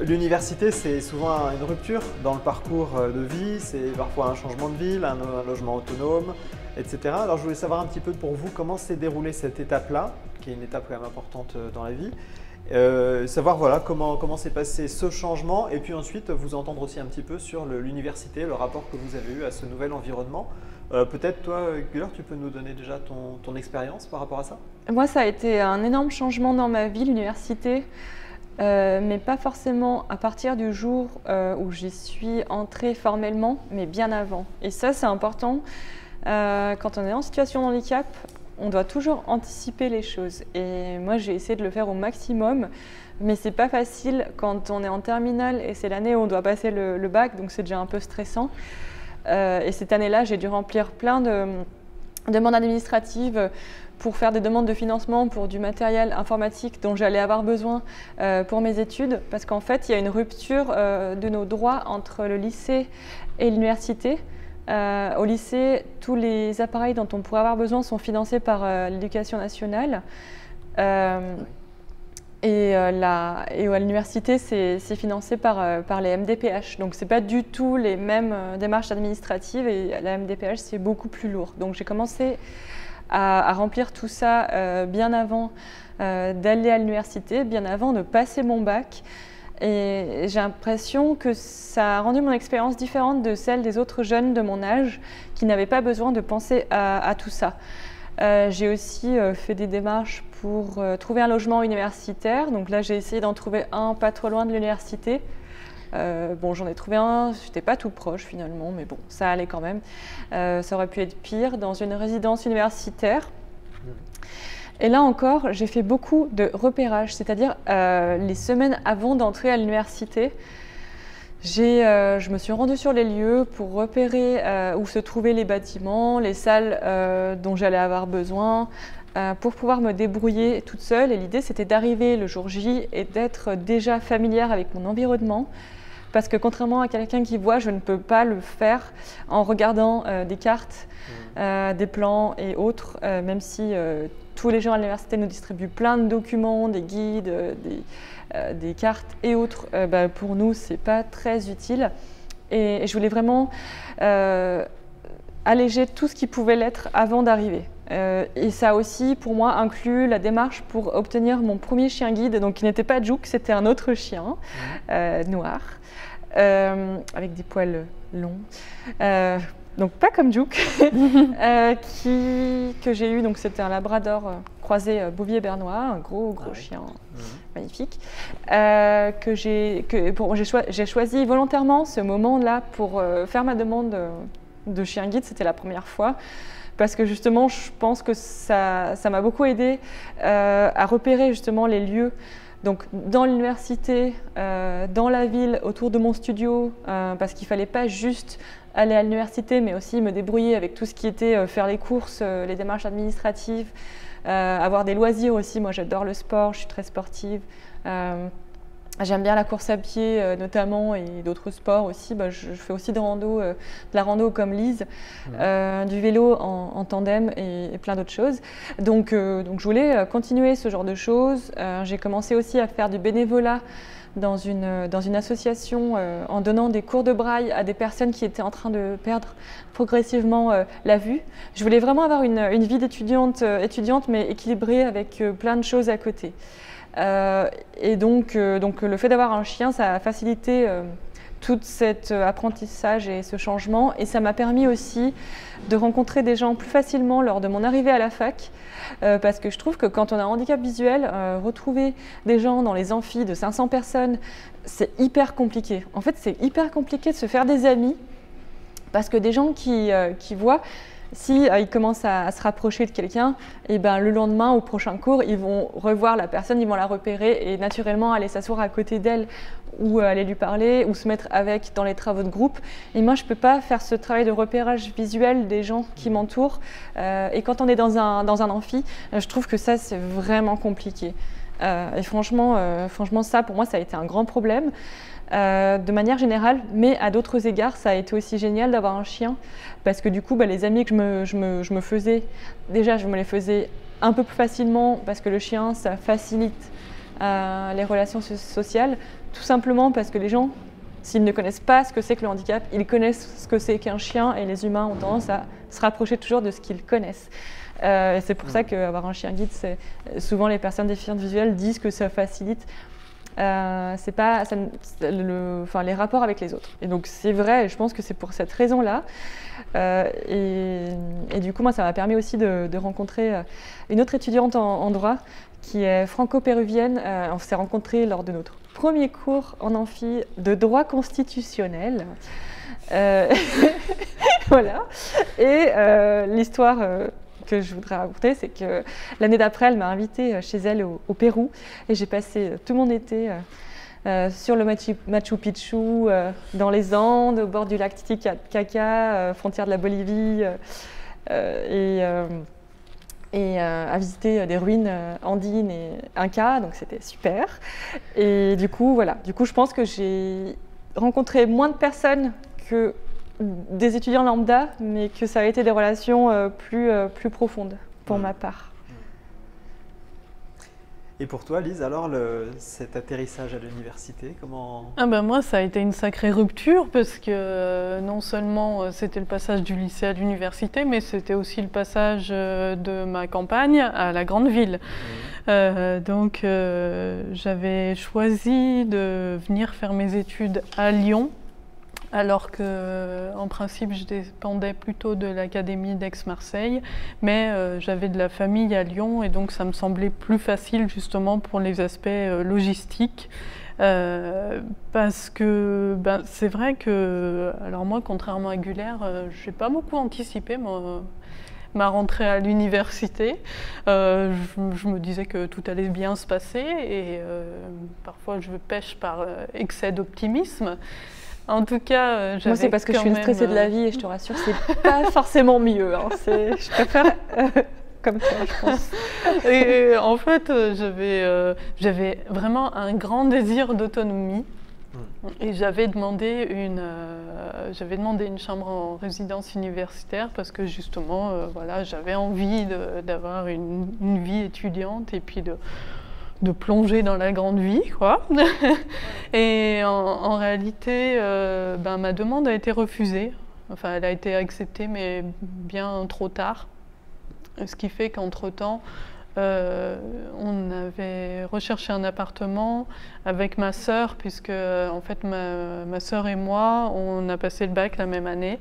l'université, c'est souvent une rupture dans le parcours de vie, c'est parfois un changement de ville, un logement autonome, etc. Alors, je voulais savoir un petit peu pour vous comment s'est déroulée cette étape-là, qui est une étape quand même importante dans la vie. Savoir voilà, comment s'est passé ce changement et puis ensuite vous entendre aussi un petit peu sur l'université, le rapport que vous avez eu à ce nouvel environnement. Peut-être toi, Güler, tu peux nous donner déjà ton expérience par rapport à ça? Moi, ça a été un énorme changement dans ma vie, l'université, mais pas forcément à partir du jour où j'y suis entrée formellement, mais bien avant. Et ça, c'est important. Quand on est en situation de handicap, on doit toujours anticiper les choses. Et moi, j'ai essayé de le faire au maximum, mais c'est pas facile quand on est en terminale et c'est l'année où on doit passer le bac, donc c'est déjà un peu stressant. Et cette année-là, j'ai dû remplir plein de demandes administratives pour faire des demandes de financement pour du matériel informatique dont j'allais avoir besoin pour mes études, parce qu'en fait, il y a une rupture de nos droits entre le lycée et l'université. Au lycée, tous les appareils dont on pourrait avoir besoin sont financés par l'Éducation nationale. Et à l'université, c'est financé par les MDPH. Donc, ce n'est pas du tout les mêmes démarches administratives et la MDPH, c'est beaucoup plus lourd. Donc, j'ai commencé à remplir tout ça bien avant d'aller à l'université, bien avant de passer mon bac. Et j'ai l'impression que ça a rendu mon expérience différente de celle des autres jeunes de mon âge qui n'avaient pas besoin de penser à tout ça. J'ai aussi fait des démarches pour trouver un logement universitaire. Donc là, j'ai essayé d'en trouver un pas trop loin de l'université. Bon, j'en ai trouvé un, j'étais pas tout proche finalement, mais bon, ça allait quand même. Ça aurait pu être pire, dans une résidence universitaire. Et là encore, j'ai fait beaucoup de repérage, c'est-à-dire les semaines avant d'entrer à l'université, je me suis rendue sur les lieux pour repérer où se trouvaient les bâtiments, les salles dont j'allais avoir besoin, pour pouvoir me débrouiller toute seule. Et l'idée, c'était d'arriver le jour J et d'être déjà familière avec mon environnement. Parce que contrairement à quelqu'un qui voit, je ne peux pas le faire en regardant des cartes, des plans et autres, même si tous les gens à l'université nous distribuent plein de documents, des guides, des cartes et autres. Pour nous, ce n'est pas très utile. Et je voulais vraiment alléger tout ce qui pouvait l'être avant d'arriver. Et ça a aussi, pour moi, inclus la démarche pour obtenir mon premier chien guide, donc qui n'était pas Jouk, c'était un autre chien, noir, avec des poils longs. Donc pas comme Jouk, que j'ai eu, donc c'était un labrador croisé Bouvier Bernois, un gros chien magnifique, j'ai choisi volontairement ce moment-là pour faire ma demande de chien guide. C'était la première fois. Parce que justement, je pense que ça m'a beaucoup aidé à repérer justement les lieux. Donc dans l'université, dans la ville, autour de mon studio, parce qu'il ne fallait pas juste aller à l'université, mais aussi me débrouiller avec tout ce qui était faire les courses, les démarches administratives, avoir des loisirs aussi. Moi, j'adore le sport, je suis très sportive. J'aime bien la course à pied notamment et d'autres sports aussi. Je fais aussi de la rando comme Lise, du vélo en tandem et plein d'autres choses. Donc je voulais continuer ce genre de choses. J'ai commencé aussi à faire du bénévolat dans une association en donnant des cours de braille à des personnes qui étaient en train de perdre progressivement la vue. Je voulais vraiment avoir une vie d'étudiante mais équilibrée avec plein de choses à côté. Et donc le fait d'avoir un chien, ça a facilité tout cet apprentissage et ce changement, et ça m'a permis aussi de rencontrer des gens plus facilement lors de mon arrivée à la fac, parce que je trouve que quand on a un handicap visuel, retrouver des gens dans les amphis de 500 personnes, c'est hyper compliqué. En fait, c'est hyper compliqué de se faire des amis, parce que des gens qui voient, si ils commencent à se rapprocher de quelqu'un, et ben, le lendemain, au prochain cours, ils vont revoir la personne, ils vont la repérer et naturellement aller s'asseoir à côté d'elle ou aller lui parler ou se mettre avec dans les travaux de groupe. Et moi, je ne peux pas faire ce travail de repérage visuel des gens qui m'entourent. Et quand on est dans un amphi, je trouve que ça, c'est vraiment compliqué. Et franchement, ça, pour moi, ça a été un grand problème. De manière générale, mais à d'autres égards, ça a été aussi génial d'avoir un chien, parce que du coup, les amis que je me faisais, déjà, je me les faisais un peu plus facilement, parce que le chien, ça facilite les relations sociales, tout simplement parce que les gens, s'ils ne connaissent pas ce que c'est que le handicap, ils connaissent ce que c'est qu'un chien, et les humains ont tendance à se rapprocher toujours de ce qu'ils connaissent. Et c'est pour ça qu'avoir un chien guide, souvent les personnes déficientes visuelles disent que ça facilite les rapports avec les autres. Et donc c'est vrai, je pense que c'est pour cette raison-là. Et du coup, moi, ça m'a permis aussi de rencontrer une autre étudiante en droit qui est franco-péruvienne. On s'est rencontrés lors de notre premier cours en amphi de droit constitutionnel. Voilà. Et l'histoire que je voudrais raconter, c'est que l'année d'après, elle m'a invitée chez elle au Pérou, et j'ai passé tout mon été sur le Machu Picchu, dans les Andes, au bord du lac Titicaca, frontière de la Bolivie, et à visiter des ruines andines et incas, donc c'était super. Et du coup, voilà. Du coup, je pense que j'ai rencontré moins de personnes que des étudiants lambda, mais que ça a été des relations plus profondes pour ma part. Et pour toi, Lise, alors cet atterrissage à l'université, comment… Moi, ça a été une sacrée rupture, parce que non seulement c'était le passage du lycée à l'université, mais c'était aussi le passage de ma campagne à la grande ville. Donc j'avais choisi de venir faire mes études à Lyon, alors qu'en principe, je dépendais plutôt de l'académie d'Aix-Marseille, mais j'avais de la famille à Lyon, et donc ça me semblait plus facile justement pour les aspects logistiques. Parce que c'est vrai que, alors moi, contrairement à Guller, je n'ai pas beaucoup anticipé ma rentrée à l'université. Je me disais que tout allait bien se passer, et parfois je pêche par excès d'optimisme. En tout cas, moi, c'est parce que je suis une stressée de la vie, et je te rassure, c'est pas forcément mieux. Hein. Je préfère comme toi, je pense. Et en fait, j'avais vraiment un grand désir d'autonomie. Et j'avais demandé une chambre en résidence universitaire, parce que justement, voilà, j'avais envie d'avoir une vie étudiante, et puis de plonger dans la grande vie, quoi. Et en réalité, ma demande a été refusée. Enfin, elle a été acceptée, mais bien trop tard. Ce qui fait qu'entre-temps, on avait recherché un appartement avec ma sœur, puisque en fait ma sœur et moi, on a passé le bac la même année.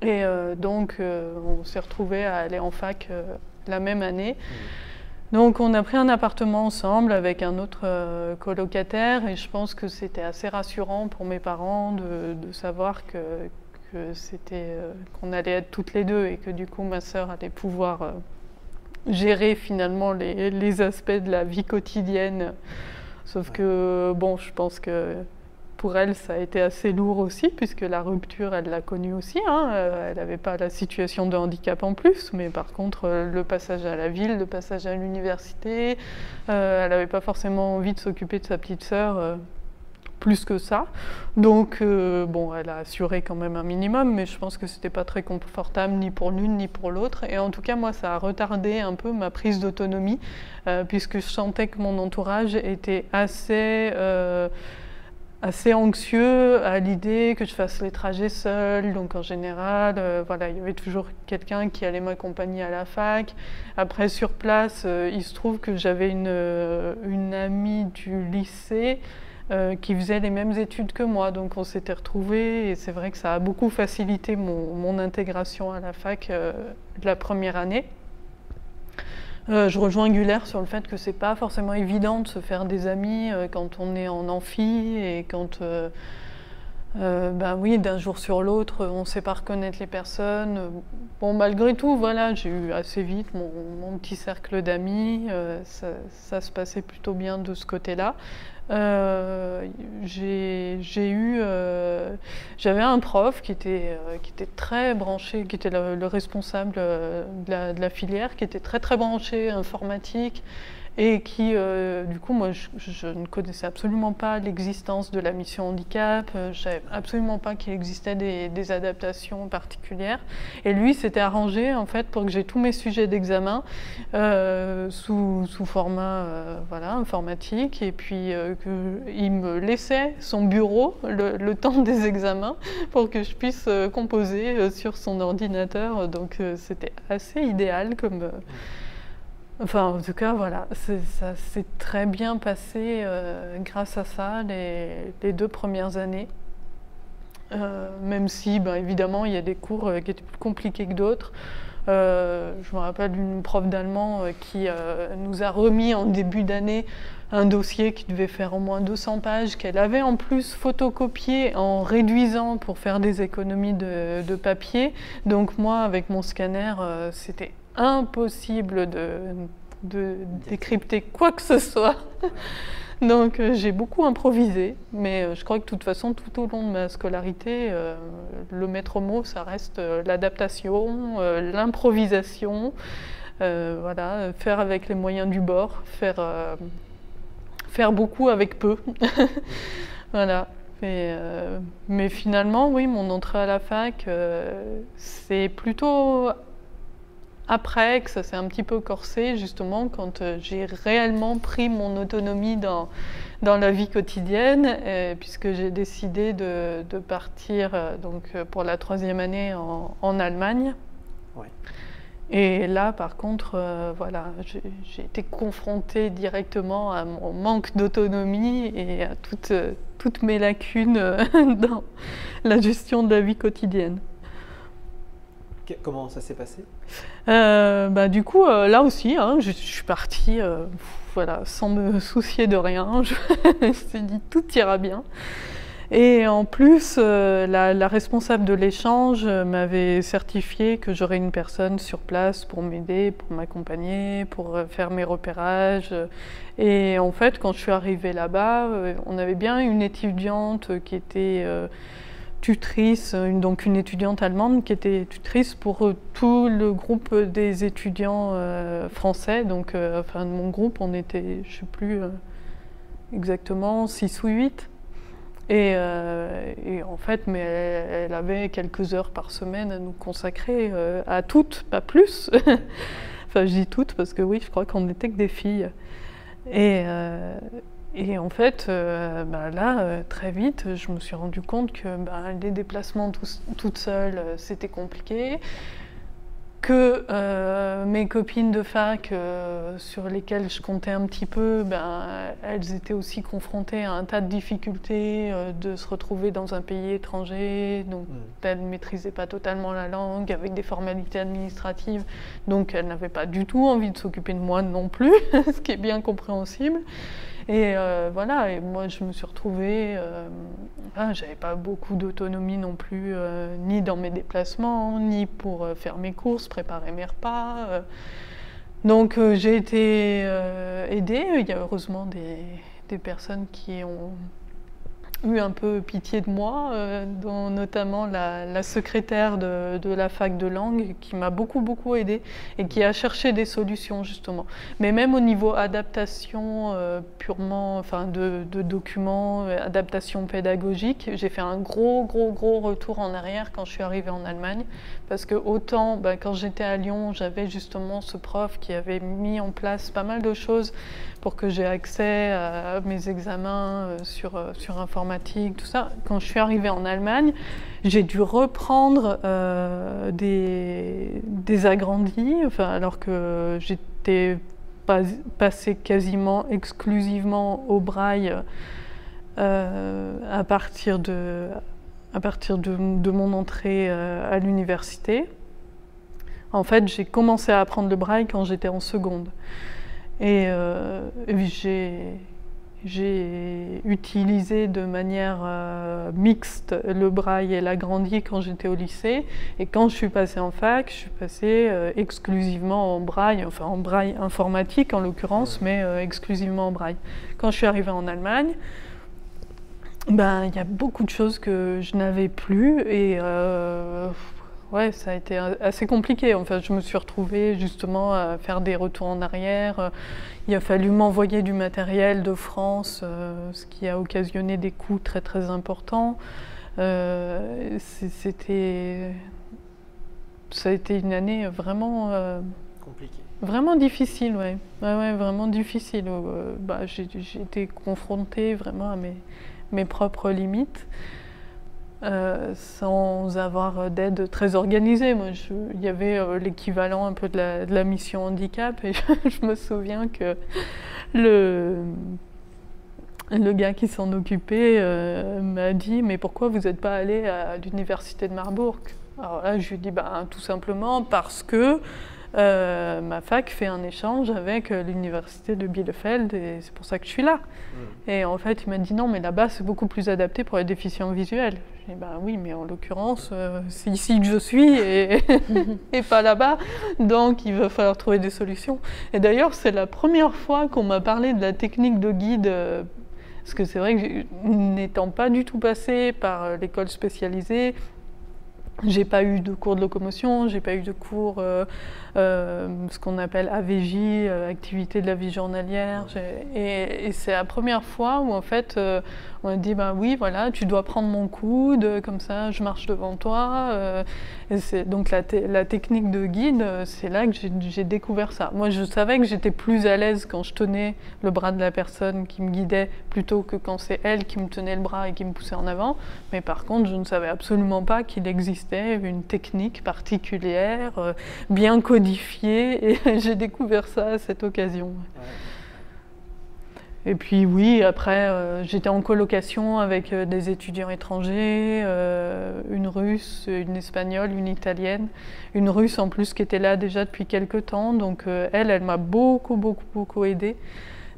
Et donc, on s'est retrouvés à aller en fac la même année. Donc on a pris un appartement ensemble avec un autre colocataire et je pense que c'était assez rassurant pour mes parents de savoir qu'on allait être toutes les deux et que du coup ma sœur allait pouvoir gérer finalement les aspects de la vie quotidienne. Sauf que bon, je pense que pour elle, ça a été assez lourd aussi, puisque la rupture, elle l'a connue aussi. Hein. Elle n'avait pas la situation de handicap en plus, mais par contre, le passage à la ville, le passage à l'université, elle n'avait pas forcément envie de s'occuper de sa petite sœur plus que ça. Donc, bon, elle a assuré quand même un minimum, mais je pense que c'était pas très confortable ni pour l'une ni pour l'autre. Et en tout cas, moi, ça a retardé un peu ma prise d'autonomie, puisque je sentais que mon entourage était assez anxieux à l'idée que je fasse les trajets seule. Donc en général, voilà, il y avait toujours quelqu'un qui allait m'accompagner à la fac. Après, sur place, il se trouve que j'avais une amie du lycée qui faisait les mêmes études que moi. Donc on s'était retrouvés et c'est vrai que ça a beaucoup facilité mon intégration à la fac de la première année. Je rejoins Güler sur le fait que c'est pas forcément évident de se faire des amis quand on est en amphi et quand, ben oui, d'un jour sur l'autre, on ne sait pas reconnaître les personnes. Bon, malgré tout, voilà, j'ai eu assez vite mon petit cercle d'amis. Ça se passait plutôt bien de ce côté-là. J'avais un prof qui était très branché, qui était le responsable de la filière, qui était très très branché informatique et qui, du coup, moi, je ne connaissais absolument pas l'existence de la mission handicap, je ne savais absolument pas qu'il existait des adaptations particulières. Et lui s'était arrangé, en fait, pour que j'ai tous mes sujets d'examen sous format voilà, informatique, et puis qu'il me laissait son bureau le temps des examens pour que je puisse composer sur son ordinateur. Donc c'était assez idéal comme... Enfin, en tout cas, voilà, ça s'est très bien passé grâce à ça les 2 premières années. Même si, ben, évidemment, il y a des cours qui étaient plus compliqués que d'autres. Je me rappelle d'une prof d'allemand qui nous a remis en début d'année un dossier qui devait faire au moins 200 pages, qu'elle avait en plus photocopié en réduisant pour faire des économies de papier. Donc moi, avec mon scanner, c'était impossible de décrypter quoi que ce soit. Donc j'ai beaucoup improvisé, mais je crois que de toute façon, tout au long de ma scolarité, le maître mot, ça reste l'adaptation, l'improvisation, voilà, faire avec les moyens du bord, faire beaucoup avec peu. Voilà. Mais finalement, oui, mon entrée à la fac, c'est plutôt après que ça s'est un petit peu corsé, justement, quand j'ai réellement pris mon autonomie dans la vie quotidienne, puisque j'ai décidé de partir donc, pour la 3e année en Allemagne. Ouais. Et là, par contre, voilà, j'ai été confrontée directement à mon manque d'autonomie et à toutes mes lacunes dans la gestion de la vie quotidienne. Comment ça s'est passé ? Bah, du coup, là aussi, hein, je suis partie voilà, sans me soucier de rien. Je me suis dit tout ira bien. Et en plus, la responsable de l'échange m'avait certifié que j'aurais une personne sur place pour m'aider, pour m'accompagner, pour faire mes repérages. Et en fait, quand je suis arrivée là-bas, on avait bien une étudiante qui était tutrice, donc une étudiante allemande qui était tutrice pour tout le groupe des étudiants français. Donc, enfin, mon groupe, on était, je ne sais plus exactement, 6 ou 8. Et en fait, mais elle avait quelques heures par semaine à nous consacrer à toutes, pas plus. Enfin, je dis toutes parce que oui, je crois qu'on n'était que des filles. Et en fait, bah là, très vite, je me suis rendu compte que les déplacements toute seule, c'était compliqué. que mes copines de fac, sur lesquelles je comptais un petit peu, elles étaient aussi confrontées à un tas de difficultés, de se retrouver dans un pays étranger, donc elles ne maîtrisaient pas totalement la langue, avec des formalités administratives, donc elles n'avaient pas du tout envie de s'occuper de moi non plus, ce qui est bien compréhensible. Et voilà, et moi je me suis retrouvée, j'avais pas beaucoup d'autonomie non plus, ni dans mes déplacements, ni pour faire mes courses, préparer mes repas. Donc j'ai été aidée, il y a heureusement des personnes qui ont eu un peu pitié de moi, dont notamment la secrétaire de la fac de langue qui m'a beaucoup aidée et qui a cherché des solutions justement. Mais même au niveau adaptation purement, enfin de documents, adaptation pédagogique, j'ai fait un gros retour en arrière quand je suis arrivée en Allemagne, parce que autant quand j'étais à Lyon, j'avais justement ce prof qui avait mis en place pas mal de choses pour que j'ai accès à mes examens sur informatique, tout ça. Quand je suis arrivée en Allemagne, j'ai dû reprendre des agrandis, alors que j'étais passée quasiment exclusivement au braille à partir de mon entrée à l'université. En fait, j'ai commencé à apprendre le braille quand j'étais en seconde. Et j'ai utilisé de manière mixte le braille et l'agrandi quand j'étais au lycée. Et quand je suis passée en fac, je suis passée exclusivement en braille informatique en l'occurrence, mais exclusivement en braille. Quand je suis arrivée en Allemagne, il y a beaucoup de choses que je n'avais plus et ouais, ça a été assez compliqué. Enfin, je me suis retrouvée justement à faire des retours en arrière. Il a fallu m'envoyer du matériel de France, ce qui a occasionné des coûts très importants. Ça a été une année vraiment compliquée. Vraiment difficile, ouais. Ouais, vraiment difficile. J'ai été confrontée vraiment à mes propres limites. Sans avoir d'aide très organisée. Moi, il y avait l'équivalent un peu de la mission handicap et je me souviens que le gars qui s'en occupait m'a dit « Mais pourquoi vous n'êtes pas allé à l'université de Marbourg ?» Alors là, je lui ai dit tout simplement parce que ma fac fait un échange avec l'université de Bielefeld et c'est pour ça que je suis là. Et en fait, il m'a dit non, mais là-bas, c'est beaucoup plus adapté pour les déficients visuels. J'ai dit oui, mais en l'occurrence, c'est ici que je suis et pas là-bas. Donc, il va falloir trouver des solutions. Et d'ailleurs, c'est la première fois qu'on m'a parlé de la technique de guide. Parce que c'est vrai que n'étant pas du tout passée par l'école spécialisée, j'ai pas eu de cours de locomotion, j'ai pas eu de cours, ce qu'on appelle AVJ, activité de la vie journalière. Et c'est la première fois où en fait on m'a dit oui, voilà, tu dois prendre mon coude, comme ça je marche devant toi. Donc la technique de guide, c'est là que j'ai découvert ça. Moi je savais que j'étais plus à l'aise quand je tenais le bras de la personne qui me guidait plutôt que quand c'est elle qui me tenait le bras et qui me poussait en avant. Mais par contre, je ne savais absolument pas qu'il existait une technique particulière, bien codifiée, et j'ai découvert ça à cette occasion. Ouais. Et puis oui, après, j'étais en colocation avec des étudiants étrangers, une russe, une espagnole, une italienne, une russe en plus qui était là déjà depuis quelques temps, donc elle m'a beaucoup aidée.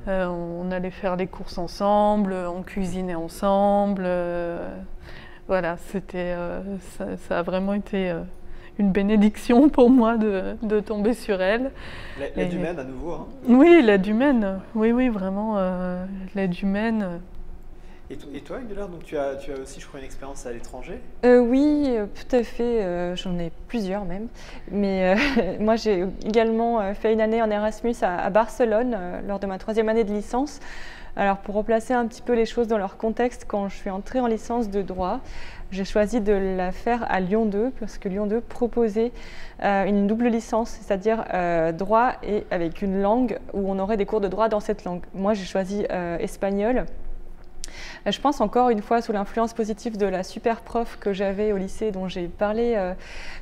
On allait faire les courses ensemble, on cuisinait ensemble. Voilà, ça a vraiment été une bénédiction pour moi de tomber sur elle. L'aide humaine à nouveau. Hein. Oui, l'aide humaine. Oui, vraiment, l'aide humaine. Et toi, Güler, donc tu as aussi, je crois, une expérience à l'étranger ? Oui, tout à fait. J'en ai plusieurs même. Mais moi, j'ai également fait une année en Erasmus à Barcelone lors de ma 3e année de licence. Alors, pour replacer un petit peu les choses dans leur contexte, quand je suis entrée en licence de droit, j'ai choisi de la faire à Lyon 2 parce que Lyon 2 proposait une double licence, c'est-à-dire droit et avec une langue où on aurait des cours de droit dans cette langue. Moi, j'ai choisi espagnol. Je pense encore une fois sous l'influence positive de la super prof que j'avais au lycée dont j'ai parlé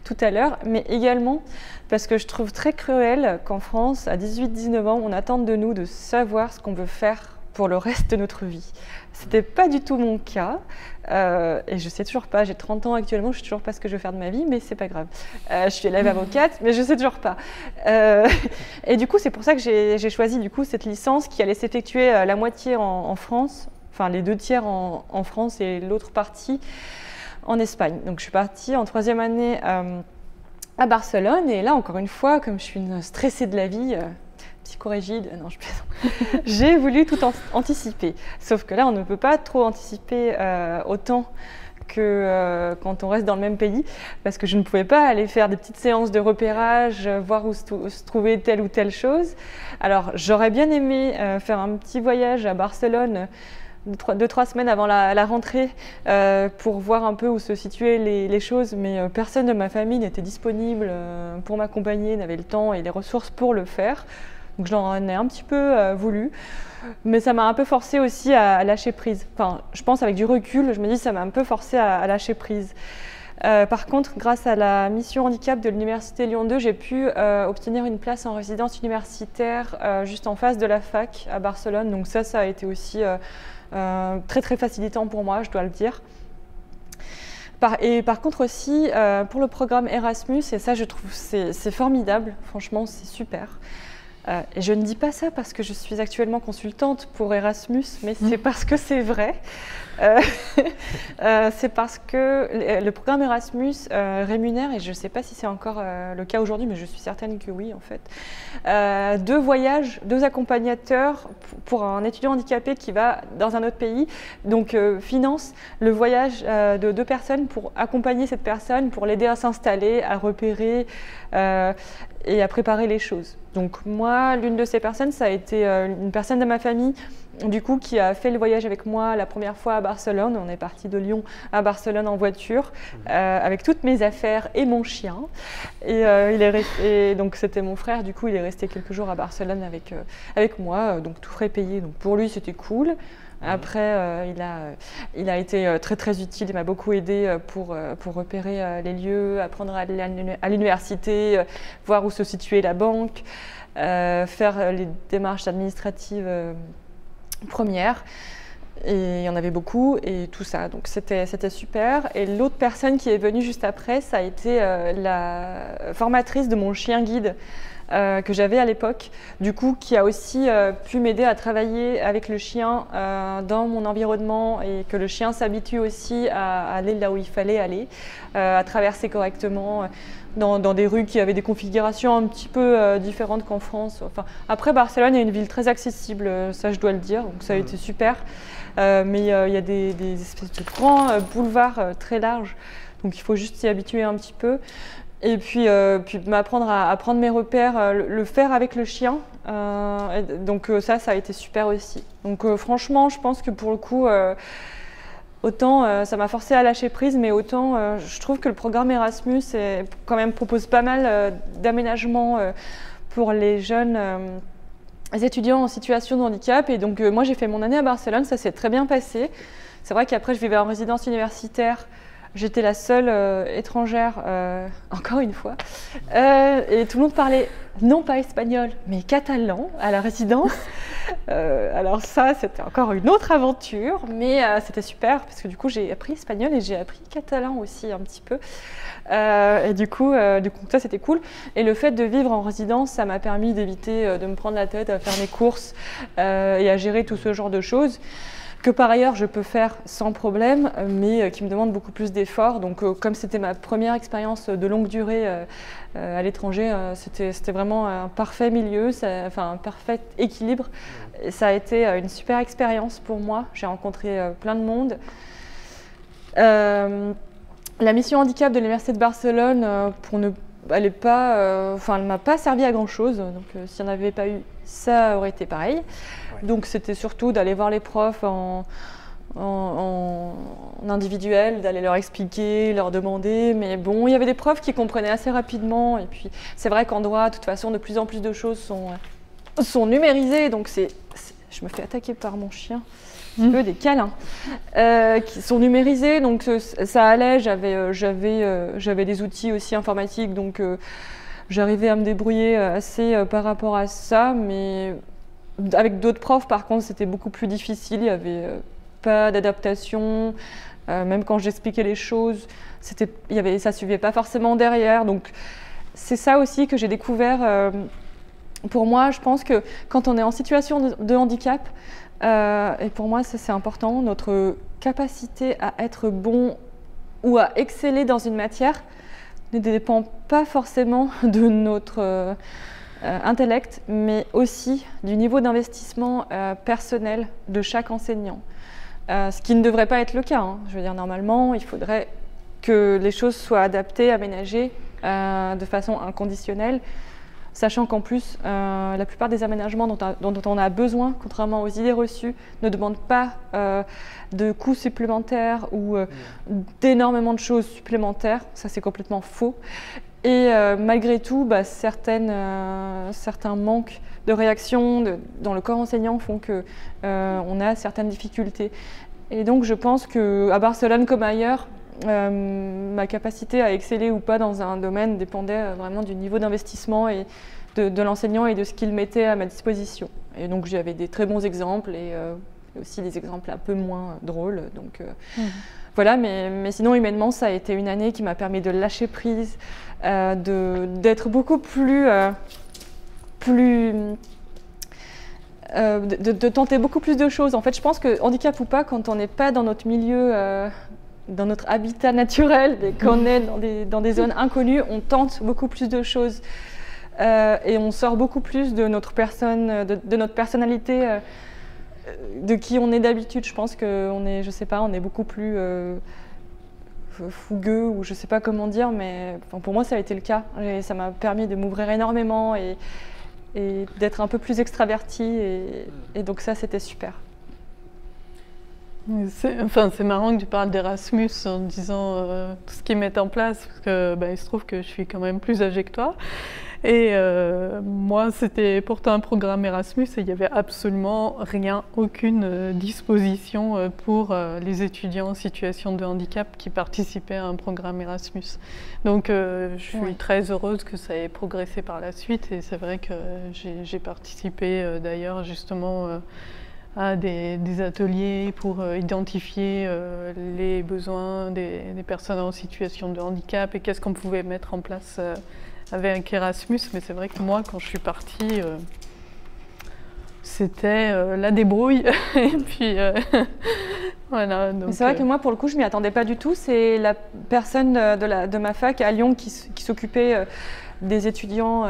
tout à l'heure, mais également parce que je trouve très cruel qu'en France, à 18-19 ans, on attende de nous de savoir ce qu'on veut faire pour le reste de notre vie. C'était pas du tout mon cas et je sais toujours pas, j'ai 30 ans actuellement, je sais toujours pas ce que je veux faire de ma vie, mais c'est pas grave. Je suis élève avocate, mais je sais toujours pas. Et du coup, c'est pour ça que j'ai choisi du coup cette licence qui allait s'effectuer la moitié en France, enfin les 2 tiers en France et l'autre partie en Espagne. Donc je suis partie en 3e année à Barcelone et là encore une fois, comme je suis une stressée de la vie, psychorigide, non je plaisante, j'ai voulu tout anticiper. Sauf que là on ne peut pas trop anticiper autant que quand on reste dans le même pays, parce que je ne pouvais pas aller faire des petites séances de repérage, voir où se trouvait telle ou telle chose. Alors j'aurais bien aimé faire un petit voyage à Barcelone 2-3 semaines avant la rentrée pour voir un peu où se situaient les choses, mais personne de ma famille n'était disponible pour m'accompagner, n'avait le temps et les ressources pour le faire. Donc j'en ai un petit peu voulu, mais ça m'a un peu forcé aussi à lâcher prise. Enfin, je pense avec du recul, je me dis que ça m'a un peu forcé à lâcher prise. Par contre, grâce à la mission handicap de l'Université Lyon 2, j'ai pu obtenir une place en résidence universitaire juste en face de la fac à Barcelone. Donc ça a été aussi très très facilitant pour moi, je dois le dire. Et par contre aussi, pour le programme Erasmus, et ça je trouve c'est formidable, franchement c'est super. Et je ne dis pas ça parce que je suis actuellement consultante pour Erasmus, mais c'est parce que c'est vrai. C'est parce que le programme Erasmus rémunère, et je ne sais pas si c'est encore le cas aujourd'hui, mais je suis certaine que oui en fait, 2 voyages, 2 accompagnateurs pour un étudiant handicapé qui va dans un autre pays, donc finance le voyage de 2 personnes pour accompagner cette personne, pour l'aider à s'installer, à repérer et à préparer les choses. Donc moi, l'une de ces personnes, ça a été une personne de ma famille du coup, qui a fait le voyage avec moi la première fois à Barcelone. On est parti de Lyon à Barcelone en voiture avec toutes mes affaires et mon chien. Et donc c'était mon frère, du coup, il est resté quelques jours à Barcelone avec moi, donc tout frais payé. Donc pour lui, c'était cool. Après, il a été très très utile, il m'a beaucoup aidé pour repérer les lieux, apprendre à aller à l'université, voir où se situait la banque, faire les démarches administratives premières. Et il y en avait beaucoup et tout ça, donc c'était super. Et l'autre personne qui est venue juste après, ça a été la formatrice de mon chien guide que j'avais à l'époque, du coup qui a aussi pu m'aider à travailler avec le chien dans mon environnement et que le chien s'habitue aussi à aller là où il fallait aller, à traverser correctement dans des rues qui avaient des configurations un petit peu différentes qu'en France. Enfin, après, Barcelone est une ville très accessible, ça je dois le dire, donc ça a été super. Mais il y a des espèces de grands boulevards très larges, donc il faut juste s'y habituer un petit peu. Et puis m'apprendre à prendre mes repères, le faire avec le chien. Donc ça a été super aussi. Donc franchement, je pense que pour le coup, autant ça m'a forcé à lâcher prise, mais autant je trouve que le programme Erasmus quand même propose pas mal d'aménagements pour les jeunes étudiants en situation de handicap. Et donc moi j'ai fait mon année à Barcelone, ça s'est très bien passé. C'est vrai qu'après je vivais en résidence universitaire. J'étais la seule étrangère, encore une fois, et tout le monde parlait non pas espagnol, mais catalan à la résidence. Alors ça, c'était encore une autre aventure, mais c'était super parce que du coup, j'ai appris espagnol et j'ai appris catalan aussi un petit peu. Et du coup, ça, c'était cool. Et le fait de vivre en résidence, ça m'a permis d'éviter de me prendre la tête à faire mes courses et à gérer tout ce genre de choses, que par ailleurs je peux faire sans problème, mais qui me demande beaucoup plus d'efforts. Donc comme c'était ma première expérience de longue durée à l'étranger, c'était vraiment un parfait milieu, enfin un parfait équilibre. Et ça a été une super expérience pour moi, j'ai rencontré plein de monde. La mission handicap de l'Université de Barcelone, elle ne m'a pas servi à grand chose, donc s'il n'y en avait pas eu, ça aurait été pareil. Ouais. Donc c'était surtout d'aller voir les profs en individuel, d'aller leur expliquer, leur demander, mais bon, il y avait des profs qui comprenaient assez rapidement, et puis c'est vrai qu'en droit, de toute façon, de plus en plus de choses sont numérisées, donc je me fais attaquer par mon chien. petit peu des câlins qui sont numérisés, donc ça allait. J'avais des outils aussi informatiques, donc j'arrivais à me débrouiller assez par rapport à ça, mais avec d'autres profs, par contre, c'était beaucoup plus difficile. Il n'y avait pas d'adaptation. Même quand j'expliquais les choses, ça ne suivait pas forcément derrière. Donc, c'est ça aussi que j'ai découvert. Pour moi, je pense que quand on est en situation de handicap, et pour moi, ça c'est important, notre capacité à être bon ou à exceller dans une matière ne dépend pas forcément de notre intellect, mais aussi du niveau d'investissement personnel de chaque enseignant. Ce qui ne devrait pas être le cas. Hein. Je veux dire, normalement, il faudrait que les choses soient adaptées, aménagées de façon inconditionnelle, sachant qu'en plus, la plupart des aménagements dont on a besoin, contrairement aux idées reçues, ne demandent pas de coûts supplémentaires ou d'énormément de choses supplémentaires. Ça, c'est complètement faux. Et malgré tout, certains manques de réaction dans le corps enseignant font qu'on a certaines difficultés. Et donc je pense qu'à Barcelone comme ailleurs, ma capacité à exceller ou pas dans un domaine dépendait vraiment du niveau d'investissement et de l'enseignant et de ce qu'il mettait à ma disposition. Et donc j'avais des très bons exemples et aussi des exemples un peu moins drôles. Donc voilà, mais sinon humainement, ça a été une année qui m'a permis de lâcher prise, d'être beaucoup plus... de tenter beaucoup plus de choses. En fait, je pense que handicap ou pas, quand on n'est pas dans notre milieu, dans notre habitat naturel, et qu'on est dans des zones inconnues, on tente beaucoup plus de choses et on sort beaucoup plus de notre personne, de notre personnalité, de qui on est d'habitude. Je pense qu'on est, je sais pas, on est beaucoup plus fougueux ou je sais pas comment dire, mais enfin, pour moi ça a été le cas. Et ça m'a permis de m'ouvrir énormément et d'être un peu plus extravertie et donc ça c'était super. C'est marrant que tu parles d'Erasmus en disant tout ce qu'ils mettent en place parce que il se trouve que je suis quand même plus âgée que toi et moi c'était pourtant un programme Erasmus et il n'y avait absolument rien, aucune disposition pour les étudiants en situation de handicap qui participaient à un programme Erasmus. Donc je suis très heureuse que ça ait progressé par la suite et c'est vrai que j'ai participé d'ailleurs justement à des ateliers pour identifier les besoins des personnes en situation de handicap et qu'est-ce qu'on pouvait mettre en place avec Erasmus. Mais c'est vrai que moi, quand je suis partie, c'était la débrouille. Et puis, voilà. C'est vrai que moi, pour le coup, je ne m'y attendais pas du tout. C'est la personne de ma fac à Lyon qui s'occupait des étudiants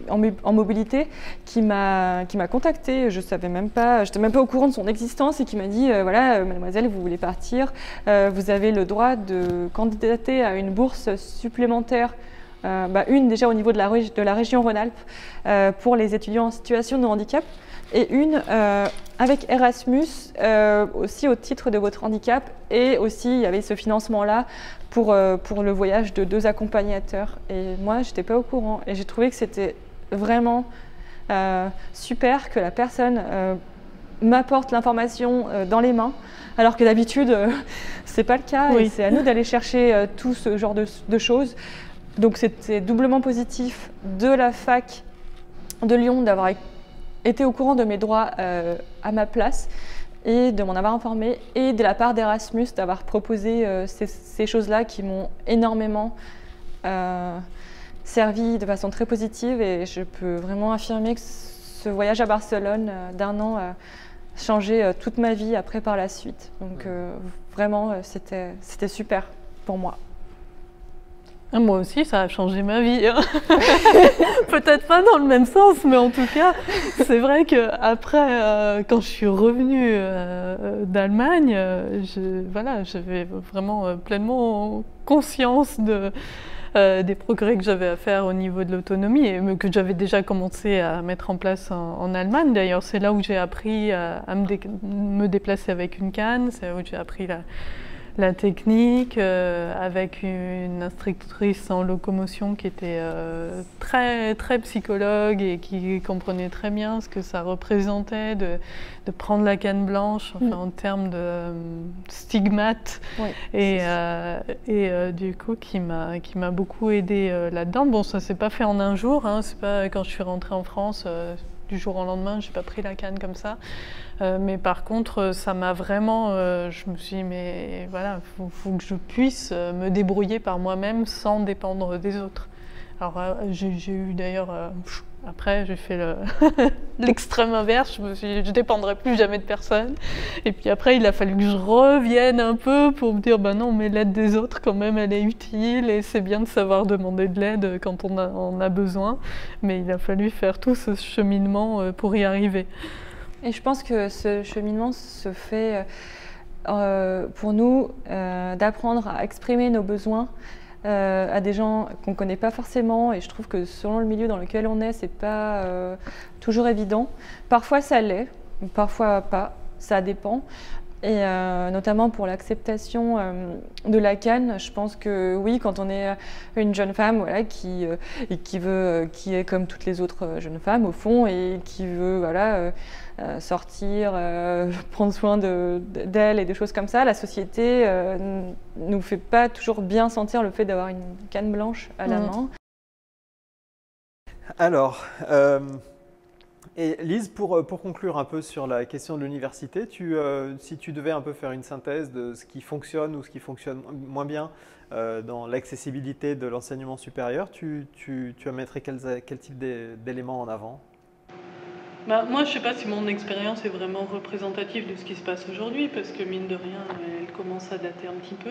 en mobilité qui m'a contactée. Je n'étais même pas au courant de son existence et qui m'a dit voilà, mademoiselle, vous voulez partir, vous avez le droit de candidater à une bourse supplémentaire, une déjà au niveau de la région Rhône-Alpes pour les étudiants en situation de handicap et une avec Erasmus aussi au titre de votre handicap et aussi il y avait ce financement-là pour le voyage de 2 accompagnateurs. Et moi, je n'étais pas au courant. Et j'ai trouvé que c'était vraiment super que la personne m'apporte l'information dans les mains, alors que d'habitude, ce n'est pas le cas. Oui. Et c'est à nous d'aller chercher tout ce genre de choses. Donc c'était doublement positif de la fac de Lyon d'avoir été au courant de mes droits à ma place et de m'en avoir informé, et de la part d'Erasmus d'avoir proposé ces choses-là qui m'ont énormément servi de façon très positive. Et je peux vraiment affirmer que ce voyage à Barcelone d'1 an a changé toute ma vie après par la suite. Donc vraiment, c'était super pour moi. Moi aussi, ça a changé ma vie. Hein. Peut-être pas dans le même sens, mais en tout cas, c'est vrai qu'après, quand je suis revenue d'Allemagne, j'avais vraiment pleinement conscience des progrès que j'avais à faire au niveau de l'autonomie et que j'avais déjà commencé à mettre en place en Allemagne. D'ailleurs, c'est là où j'ai appris à me déplacer avec une canne, c'est là où j'ai appris la technique, avec une instructrice en locomotion qui était très, très psychologue et qui comprenait très bien ce que ça représentait de prendre la canne blanche, enfin, en termes de stigmate. Oui, et du coup, qui m'a beaucoup aidée là-dedans. Bon, ça ne s'est pas fait en un jour, hein, c'est pas quand je suis rentrée en France, du jour au lendemain, je n'ai pas pris la canne comme ça. Mais par contre, ça m'a vraiment... je me suis dit, mais voilà, faut que je puisse me débrouiller par moi-même sans dépendre des autres. Alors, j'ai eu d'ailleurs... après, j'ai fait l'extrême inverse. Je me suis dit, je ne dépendrai plus jamais de personne. Et puis après, il a fallu que je revienne un peu pour me dire, ben non, mais l'aide des autres, quand même, elle est utile. Et c'est bien de savoir demander de l'aide quand on en a besoin. Mais il a fallu faire tout ce cheminement pour y arriver. Et je pense que ce cheminement se fait pour nous d'apprendre à exprimer nos besoins à des gens qu'on ne connaît pas forcément. Et je trouve que selon le milieu dans lequel on est, c'est pas toujours évident. Parfois ça l'est, parfois pas, ça dépend. Et notamment pour l'acceptation de la canne, je pense que oui, quand on est une jeune femme voilà, qui est comme toutes les autres jeunes femmes au fond et qui veut voilà, sortir, prendre soin d'elle et des choses comme ça, la société nous fait pas toujours bien sentir le fait d'avoir une canne blanche à la main. Alors, et Lise, pour conclure un peu sur la question de l'université, si tu devais un peu faire une synthèse de ce qui fonctionne ou ce qui fonctionne moins bien dans l'accessibilité de l'enseignement supérieur, tu mettrais quel type d'éléments en avant? Bah, moi, je ne sais pas si mon expérience est vraiment représentative de ce qui se passe aujourd'hui, parce que mine de rien, elle commence à dater un petit peu.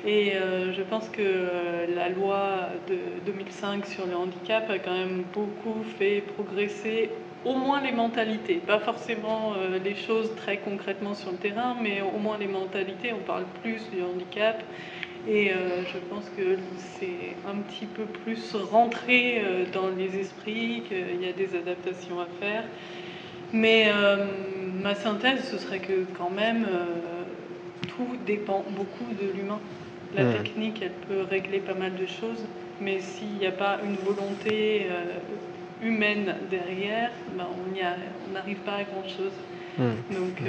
Et je pense que la loi de 2005 sur le handicap a quand même beaucoup fait progresser au moins les mentalités. Pas forcément les choses très concrètement sur le terrain, mais au moins les mentalités. On parle plus du handicap. Et je pense que c'est un petit peu plus rentré dans les esprits, qu'il y a des adaptations à faire. Mais ma synthèse, ce serait que quand même, tout dépend beaucoup de l'humain. La technique, elle peut régler pas mal de choses, mais s'il n'y a pas une volonté humaine derrière, ben on n'arrive pas à grand-chose. Donc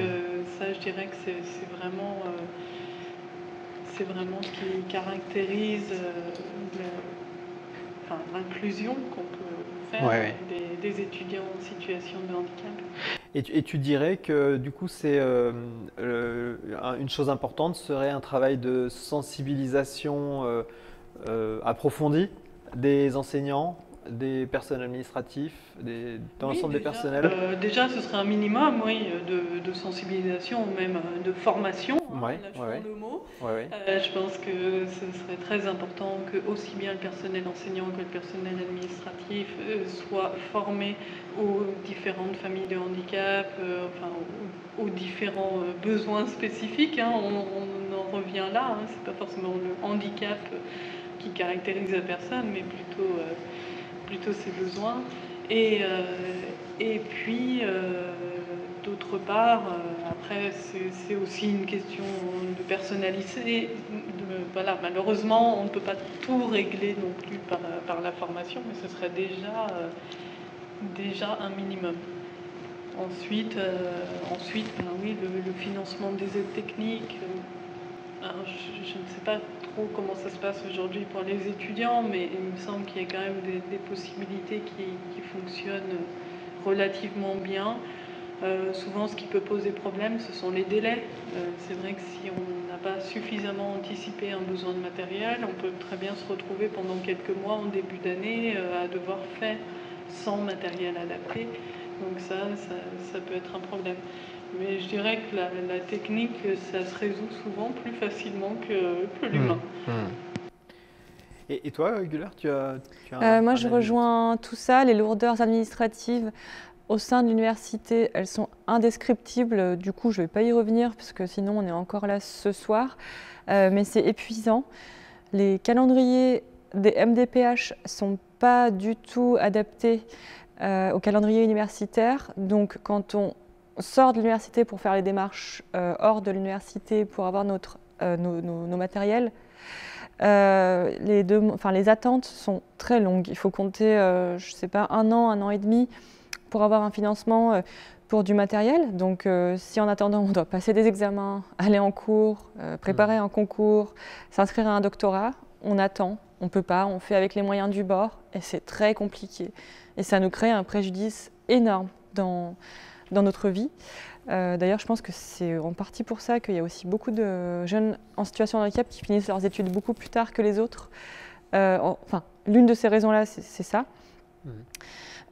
ça, je dirais que c'est vraiment... c'est vraiment ce qui caractérise l'inclusion qu'on peut faire des étudiants en situation de handicap. Et tu dirais que du coup, une chose importante serait un travail de sensibilisation approfondie des enseignants, des personnels administratifs, dans l'ensemble des personnels? Déjà, ce serait un minimum, oui, de sensibilisation, même de formation. Le mot. Je pense que ce serait très important que aussi bien le personnel enseignant que le personnel administratif soit formé aux différentes familles de handicap, aux différents besoins spécifiques. Hein. On en revient là, hein. C'est pas forcément le handicap qui caractérise la personne, mais plutôt ses besoins. Et puis, d'autre part, après, c'est aussi une question de personnalité. Voilà, malheureusement, on ne peut pas tout régler non plus par la formation, mais ce serait déjà un minimum. Ensuite, oui, le financement des aides techniques. Alors, je ne sais pas trop comment ça se passe aujourd'hui pour les étudiants, mais il me semble qu'il y a quand même des possibilités qui fonctionnent relativement bien. Souvent, ce qui peut poser problème, ce sont les délais. C'est vrai que si on n'a pas suffisamment anticipé un besoin de matériel, on peut très bien se retrouver pendant quelques mois en début d'année à devoir faire sans matériel adapté. Donc ça peut être un problème. Mais je dirais que la technique, ça se résout souvent plus facilement que l'humain. Et toi, Güler, tu as moi, je rejoins tout ça. Les lourdeurs administratives au sein de l'université, elles sont indescriptibles. Du coup, je ne vais pas y revenir parce que sinon, on est encore là ce soir. Mais c'est épuisant. Les calendriers des MDPH ne sont pas du tout adaptés au calendrier universitaire. Donc, quand on sort de l'université pour faire les démarches hors de l'université pour avoir notre nos matériels. Les attentes sont très longues. Il faut compter, je ne sais pas, un an et demi pour avoir un financement pour du matériel. Donc si en attendant, on doit passer des examens, aller en cours, préparer un concours, s'inscrire à un doctorat, on attend, on ne peut pas, on fait avec les moyens du bord et c'est très compliqué. Et ça nous crée un préjudice énorme dans notre vie. D'ailleurs, je pense que c'est en partie pour ça qu'il y a aussi beaucoup de jeunes en situation de handicap qui finissent leurs études beaucoup plus tard que les autres. Enfin, l'une de ces raisons-là, c'est ça.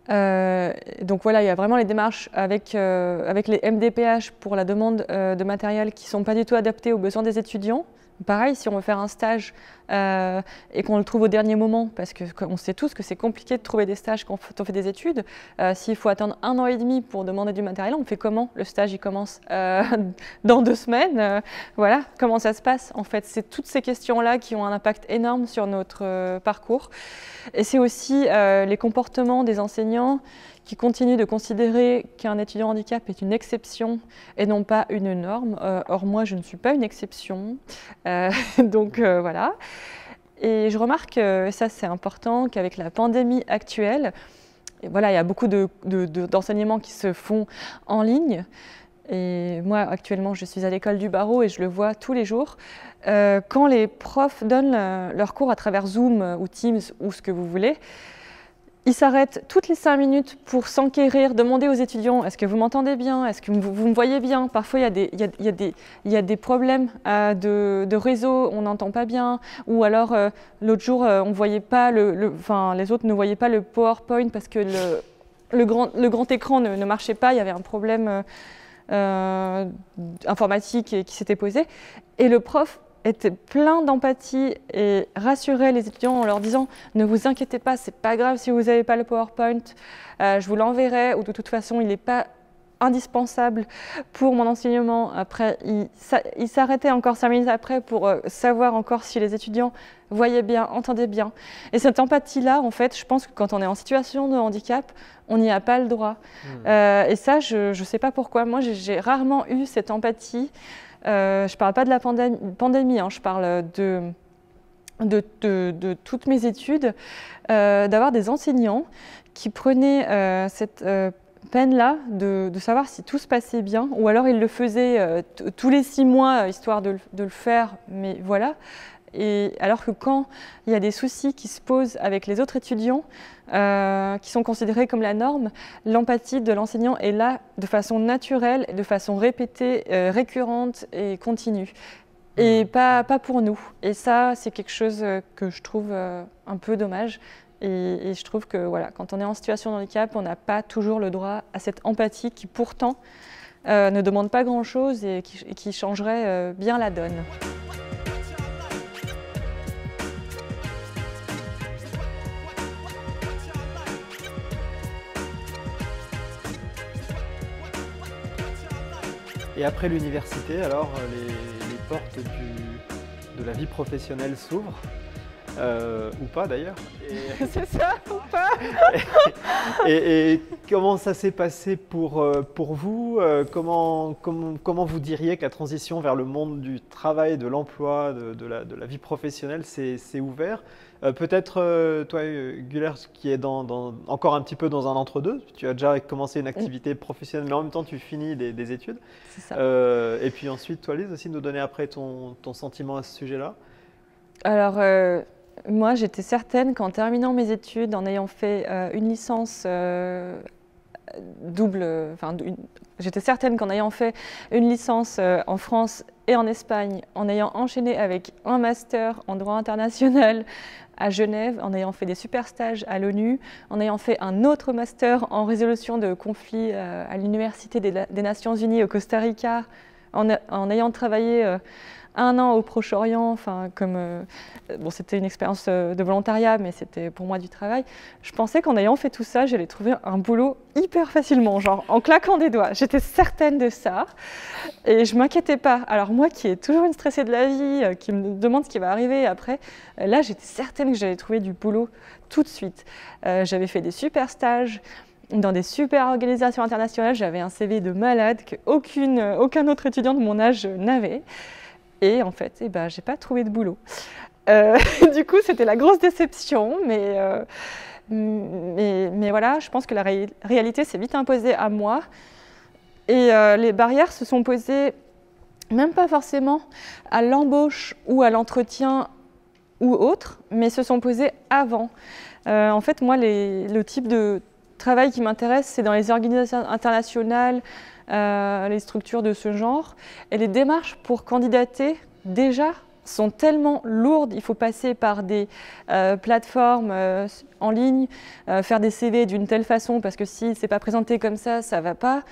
Donc voilà, il y a vraiment les démarches avec les MDPH pour la demande de matériel qui ne sont pas du tout adaptées aux besoins des étudiants. Pareil, si on veut faire un stage et qu'on le trouve au dernier moment, parce qu'on sait tous que c'est compliqué de trouver des stages quand on fait des études, s'il faut attendre 1 an et demi pour demander du matériel, on fait comment? Le stage, il commence dans 2 semaines. Voilà, comment ça se passe? En fait, c'est toutes ces questions-là qui ont un impact énorme sur notre parcours. Et c'est aussi les comportements des enseignants qui continuent de considérer qu'un étudiant handicap est une exception et non pas une norme. Or, moi, je ne suis pas une exception. Donc, voilà. Et je remarque, ça c'est important, qu'avec la pandémie actuelle, voilà, il y a beaucoup d'enseignements qui se font en ligne. Et moi, actuellement, je suis à l'école du barreau et je le vois tous les jours. Quand les profs donnent leurs cours à travers Zoom ou Teams ou ce que vous voulez, ils s'arrêtent toutes les 5 minutes pour s'enquérir, demander aux étudiants « Est-ce que vous m'entendez bien? Est-ce que vous me voyez bien ?» Parfois, il y a des problèmes de réseau, on n'entend pas bien. Ou alors, l'autre jour, on voyait pas les autres ne voyaient pas le PowerPoint parce que le grand écran ne marchait pas. Il y avait un problème informatique qui s'était posé. Et le prof était plein d'empathie et rassurait les étudiants en leur disant « Ne vous inquiétez pas, c'est pas grave si vous n'avez pas le PowerPoint, je vous l'enverrai ou de toute façon il n'est pas indispensable pour mon enseignement. » Après, il s'arrêtait encore 5 minutes après pour savoir encore si les étudiants voyaient bien, entendaient bien. Et cette empathie-là, en fait, je pense que quand on est en situation de handicap, on n'y a pas le droit. Et ça, je ne sais pas pourquoi. Moi, j'ai rarement eu cette empathie. Je ne parle pas de la pandémie, hein, je parle de toutes mes études, d'avoir des enseignants qui prenaient cette peine-là de savoir si tout se passait bien, ou alors ils le faisaient tous les 6 mois, histoire de le faire, mais voilà. Et alors que quand il y a des soucis qui se posent avec les autres étudiants, qui sont considérés comme la norme, l'empathie de l'enseignant est là de façon naturelle, de façon répétée, récurrente et continue. Et pas pour nous. Et ça, c'est quelque chose que je trouve un peu dommage. Et je trouve que voilà, quand on est en situation de handicap, on n'a pas toujours le droit à cette empathie qui pourtant ne demande pas grand-chose et qui changerait bien la donne. Et après l'université, alors, les portes de la vie professionnelle s'ouvrent, ou pas d'ailleurs. C'est ça, ou pas. Et comment ça s'est passé pour vous? Comment vous diriez que la transition vers le monde du travail, de l'emploi, de la vie professionnelle s'est ouvert? Peut-être toi, Güler, qui est encore un petit peu dans un entre-deux, tu as déjà commencé une activité professionnelle, mais en même temps tu finis des études. C'est ça. Et puis ensuite, toi Lise, aussi nous donner après ton sentiment à ce sujet-là. Alors, moi j'étais certaine qu'en terminant mes études, en ayant fait une licence j'étais certaine qu'en ayant fait une licence en France et en Espagne, en ayant enchaîné avec un master en droit international à Genève, en ayant fait des super stages à l'ONU, en ayant fait un autre master en résolution de conflits à l'Université des Nations Unies au Costa Rica, en ayant travaillé 1 an au Proche-Orient, bon, c'était une expérience de volontariat, mais c'était pour moi du travail. Je pensais qu'en ayant fait tout ça, j'allais trouver un boulot hyper facilement, genre en claquant des doigts. J'étais certaine de ça et je ne m'inquiétais pas. Alors moi qui est toujours une stressée de la vie, qui me demande ce qui va arriver après, là j'étais certaine que j'allais trouver du boulot tout de suite. J'avais fait des super stages dans des super organisations internationales, j'avais un CV de malade qu'aucun autre étudiant de mon âge n'avait. Et en fait, eh ben, j'ai pas trouvé de boulot. Du coup, c'était la grosse déception, mais voilà, je pense que la réalité s'est vite imposée à moi. Et les barrières se sont posées même pas forcément à l'embauche ou à l'entretien ou autre, mais se sont posées avant. En fait, moi, le type de travail qui m'intéresse, c'est dans les organisations internationales, les structures de ce genre. Et les démarches pour candidater, déjà, sont tellement lourdes. Il faut passer par des plateformes en ligne, faire des CV d'une telle façon, parce que si c'est pas présenté comme ça, ça va pas.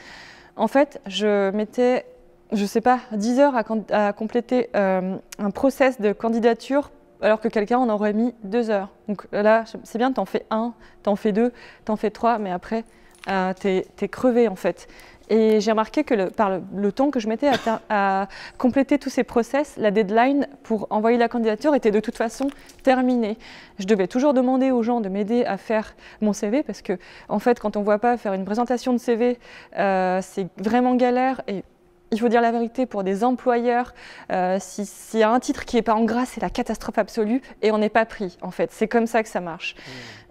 En fait, je mettais, je sais pas, 10 heures à compléter un process de candidature, alors que quelqu'un en aurait mis 2 heures. Donc là, c'est bien, t'en fais 1, t'en fais 2, t'en fais 3, mais après, t'es crevé en fait. Et j'ai remarqué que par le temps que je mettais à compléter tous ces process, la deadline pour envoyer la candidature était de toute façon terminée. Je devais toujours demander aux gens de m'aider à faire mon CV parce que, en fait, quand on ne voit pas faire une présentation de CV, c'est vraiment galère. Et il faut dire la vérité, pour des employeurs, s'il y a un titre qui n'est pas en gras, c'est la catastrophe absolue et on n'est pas pris, en fait. C'est comme ça que ça marche.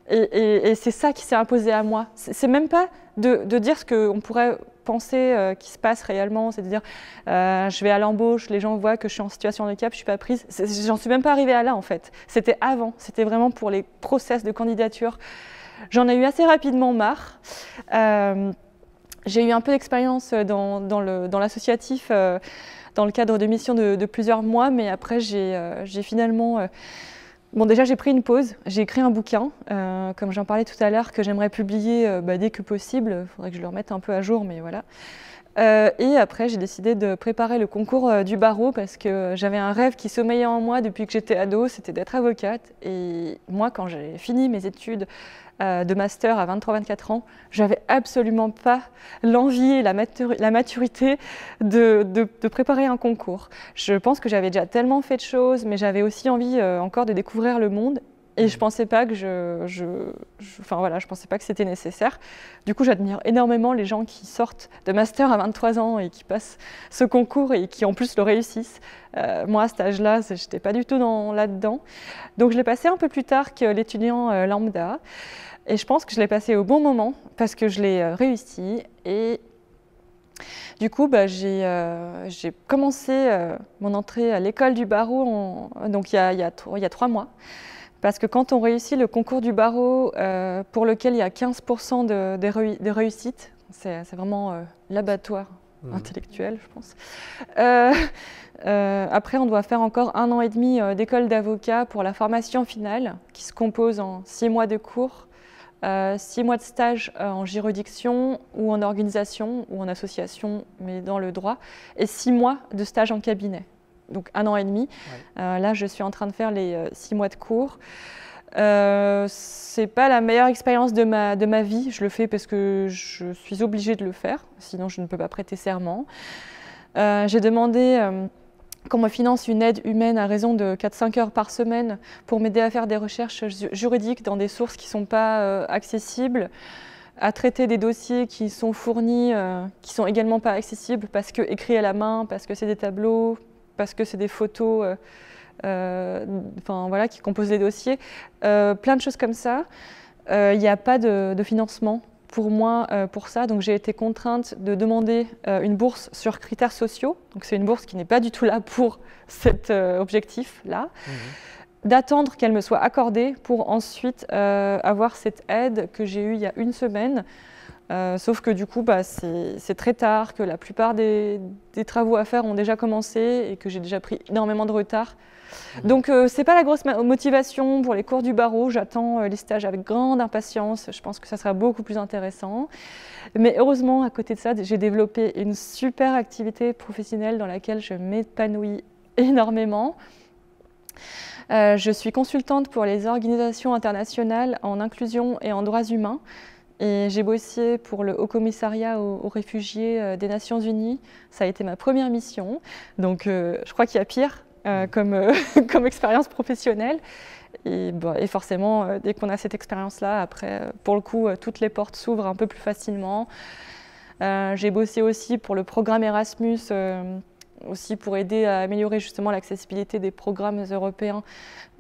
Et c'est ça qui s'est imposé à moi. C'est même pas de dire ce qu'on pourrait penser qui se passe réellement, c'est de dire je vais à l'embauche, les gens voient que je suis en situation de handicap, je suis pas prise. J'en suis même pas arrivée à là en fait. C'était avant, c'était vraiment pour les process de candidature. J'en ai eu assez rapidement marre. J'ai eu un peu d'expérience dans l'associatif, dans le cadre de missions de plusieurs mois, mais après j'ai finalement... Bon, déjà, j'ai pris une pause, j'ai écrit un bouquin, comme j'en parlais tout à l'heure, que j'aimerais publier dès que possible. Il faudrait que je le remette un peu à jour, mais voilà. Et après, j'ai décidé de préparer le concours du barreau parce que j'avais un rêve qui sommeillait en moi depuis que j'étais ado, c'était d'être avocate. Et moi, quand j'ai fini mes études de master à 23-24 ans, j'avais absolument pas l'envie et la maturité de préparer un concours. Je pense que j'avais déjà tellement fait de choses, mais j'avais aussi envie encore de découvrir le monde. Et je pensais pas que enfin voilà, je pensais pas que c'était nécessaire. Du coup, j'admire énormément les gens qui sortent de master à 23 ans et qui passent ce concours et qui en plus le réussissent. Moi, à cet âge-là, j'étais pas du tout là-dedans. Donc, je l'ai passé un peu plus tard que l'étudiant lambda. Et je pense que je l'ai passé au bon moment parce que je l'ai réussi. Et du coup, j'ai commencé mon entrée à l'école du barreau donc il y a 3 mois. Parce que quand on réussit le concours du barreau, pour lequel il y a 15% de réussite, c'est vraiment l'abattoir intellectuel, je pense. Après, on doit faire encore 1 an et demi d'école d'avocat pour la formation finale, qui se compose en 6 mois de cours, 6 mois de stage en juridiction ou en organisation ou en association, mais dans le droit, et 6 mois de stage en cabinet. Donc 1 an et demi. Ouais. Là, je suis en train de faire les 6 mois de cours. C'est pas la meilleure expérience de ma vie. Je le fais parce que je suis obligée de le faire, sinon je ne peux pas prêter serment. J'ai demandé qu'on me finance une aide humaine à raison de 4-5 heures par semaine pour m'aider à faire des recherches juridiques dans des sources qui ne sont pas accessibles, à traiter des dossiers qui sont fournis, qui ne sont également pas accessibles parce que écrits à la main, parce que c'est des tableaux, parce que c'est des photos enfin, voilà, qui composent les dossiers. Plein de choses comme ça. Il n'y a pas de financement pour moi pour ça, donc j'ai été contrainte de demander une bourse sur critères sociaux. Donc c'est une bourse qui n'est pas du tout là pour cet objectif-là. D'attendre qu'elle me soit accordée pour ensuite avoir cette aide que j'ai eue il y a 1 semaine. Sauf que du coup, c'est très tard, que la plupart des travaux à faire ont déjà commencé et que j'ai déjà pris énormément de retard. Donc, c'est pas la grosse motivation pour les cours du barreau. J'attends les stages avec grande impatience. Je pense que ça sera beaucoup plus intéressant. Mais heureusement, à côté de ça, j'ai développé une super activité professionnelle dans laquelle je m'épanouis énormément. Je suis consultante pour les organisations internationales en inclusion et en droits humains. Et j'ai bossé pour le Haut Commissariat aux réfugiés des Nations Unies. Ça a été ma première mission. Donc, je crois qu'il y a pire comme expérience professionnelle. Et forcément, dès qu'on a cette expérience-là, après, pour le coup, toutes les portes s'ouvrent un peu plus facilement. J'ai bossé aussi pour le programme Erasmus aussi pour aider à améliorer justement l'accessibilité des programmes européens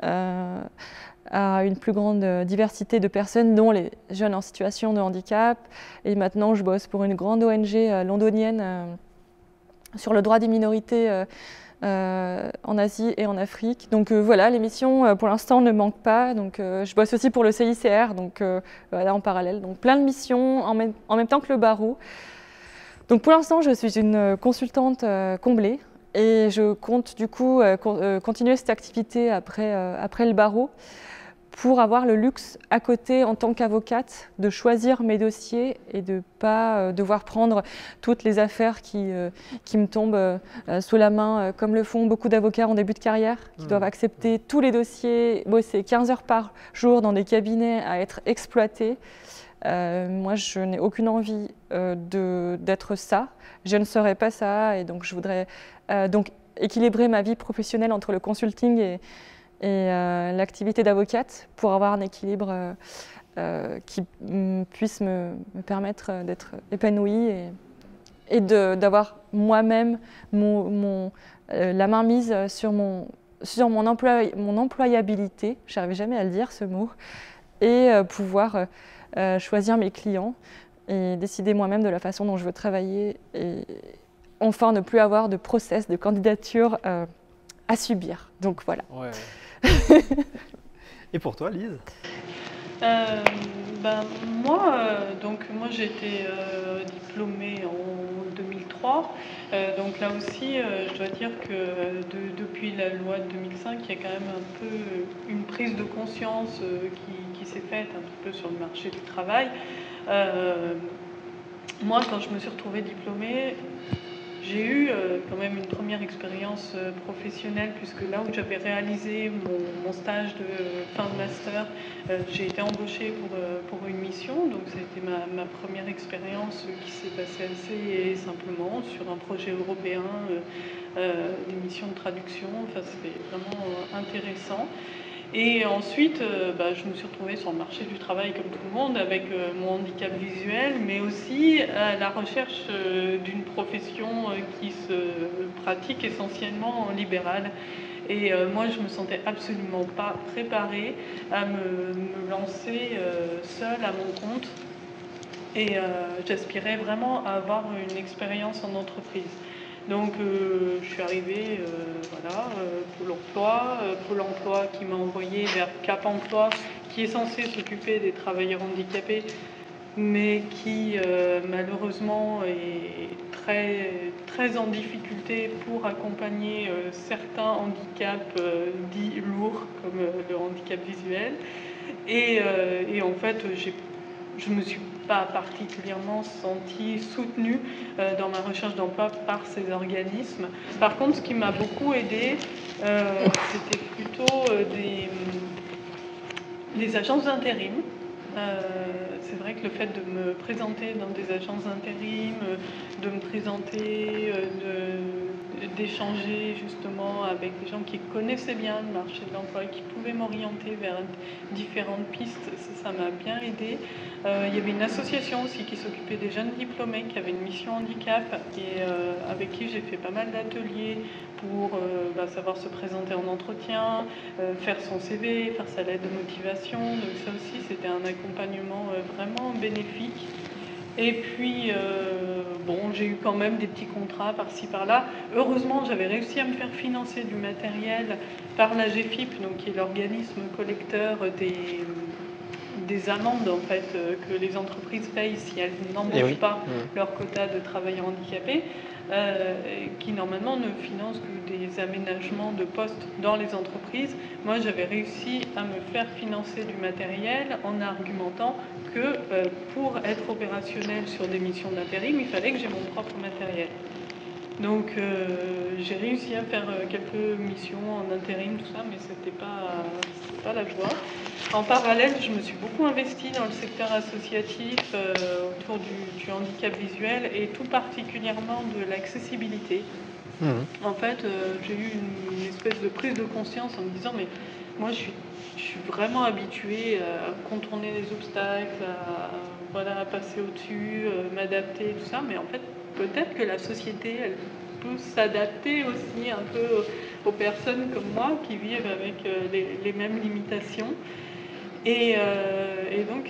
à une plus grande diversité de personnes, dont les jeunes en situation de handicap. Et maintenant, je bosse pour une grande ONG londonienne sur le droit des minorités en Asie et en Afrique. Donc voilà, les missions pour l'instant ne manquent pas. Donc je bosse aussi pour le CICR, donc voilà, en parallèle. Donc plein de missions en même temps que le barreau. Donc pour l'instant, je suis une consultante comblée et je compte du coup continuer cette activité après le barreau, pour avoir le luxe à côté, en tant qu'avocate, de choisir mes dossiers et de ne pas devoir prendre toutes les affaires qui me tombent sous la main, comme le font beaucoup d'avocats en début de carrière, qui doivent accepter tous les dossiers, bosser 15 heures par jour dans des cabinets à être exploités. Moi, je n'ai aucune envie d'être ça. Je ne serai pas ça, et donc je voudrais donc équilibrer ma vie professionnelle entre le consulting et l'activité d'avocate, pour avoir un équilibre qui puisse me permettre d'être épanouie et d'avoir moi-même la main mise sur mon employabilité, je n'arrivais jamais à le dire ce mot, et pouvoir choisir mes clients et décider moi-même de la façon dont je veux travailler, et enfin ne plus avoir de process de candidature à subir. Donc voilà. Ouais. Et pour toi, Lise? Moi j'ai été diplômée en 2003. Donc là aussi, je dois dire que depuis la loi de 2005, il y a quand même un peu une prise de conscience qui s'est faite un petit peu sur le marché du travail. Moi, quand je me suis retrouvée diplômée, j'ai eu quand même une première expérience professionnelle, puisque là où j'avais réalisé mon stage de fin de master, j'ai été embauchée pour une mission. Donc ça a été ma première expérience qui s'est passée assez simplement sur un projet européen, des missions de traduction. Enfin, c'était vraiment intéressant. Et ensuite, je me suis retrouvée sur le marché du travail comme tout le monde, avec mon handicap visuel, mais aussi à la recherche d'une profession qui se pratique essentiellement en libéral. Et moi, je ne me sentais absolument pas préparée à me lancer seule à mon compte. Et j'aspirais vraiment à avoir une expérience en entreprise. Donc je suis arrivée Pôle emploi qui m'a envoyée vers Cap Emploi, qui est censé s'occuper des travailleurs handicapés, mais qui malheureusement est très, très en difficulté pour accompagner certains handicaps dits lourds, comme le handicap visuel. Et en fait, je me suis pas particulièrement sentie soutenue dans ma recherche d'emploi par ces organismes. Par contre, ce qui m'a beaucoup aidée, c'était plutôt des agences d'intérim. C'est vrai que le fait de me présenter dans des agences d'intérim, de me présenter, d'échanger justement avec des gens qui connaissaient bien le marché de l'emploi, qui pouvaient m'orienter vers différentes pistes, ça m'a bien aidée. Il y avait une association aussi qui s'occupait des jeunes diplômés, qui avait une mission handicap, et avec qui j'ai fait pas mal d'ateliers pour savoir se présenter en entretien, faire son CV, faire sa lettre de motivation. Donc ça aussi, c'était un accompagnement vraiment bénéfique. Et puis, j'ai eu quand même des petits contrats par-ci, par-là. Heureusement, j'avais réussi à me faire financer du matériel par la GFIP, donc qui est l'organisme collecteur des amendes en fait, que les entreprises payent si elles n'embauchent pas leur quota de travailleurs handicapés, qui normalement ne finance que des aménagements de postes dans les entreprises. Moi, j'avais réussi à me faire financer du matériel en argumentant que pour être opérationnel sur des missions d'intérim, il fallait que j'ai mon propre matériel. Donc j'ai réussi à faire quelques missions en intérim, tout ça, mais c'était pas la joie. En parallèle, je me suis beaucoup investie dans le secteur associatif autour du handicap visuel et tout particulièrement de l'accessibilité. En fait, j'ai eu une espèce de prise de conscience en me disant, mais moi je suis vraiment habituée à contourner les obstacles, à passer au-dessus, m'adapter, tout ça, mais en fait, peut-être que la société, elle peu s'adapter aussi un peu aux personnes comme moi qui vivent avec les mêmes limitations. Et donc,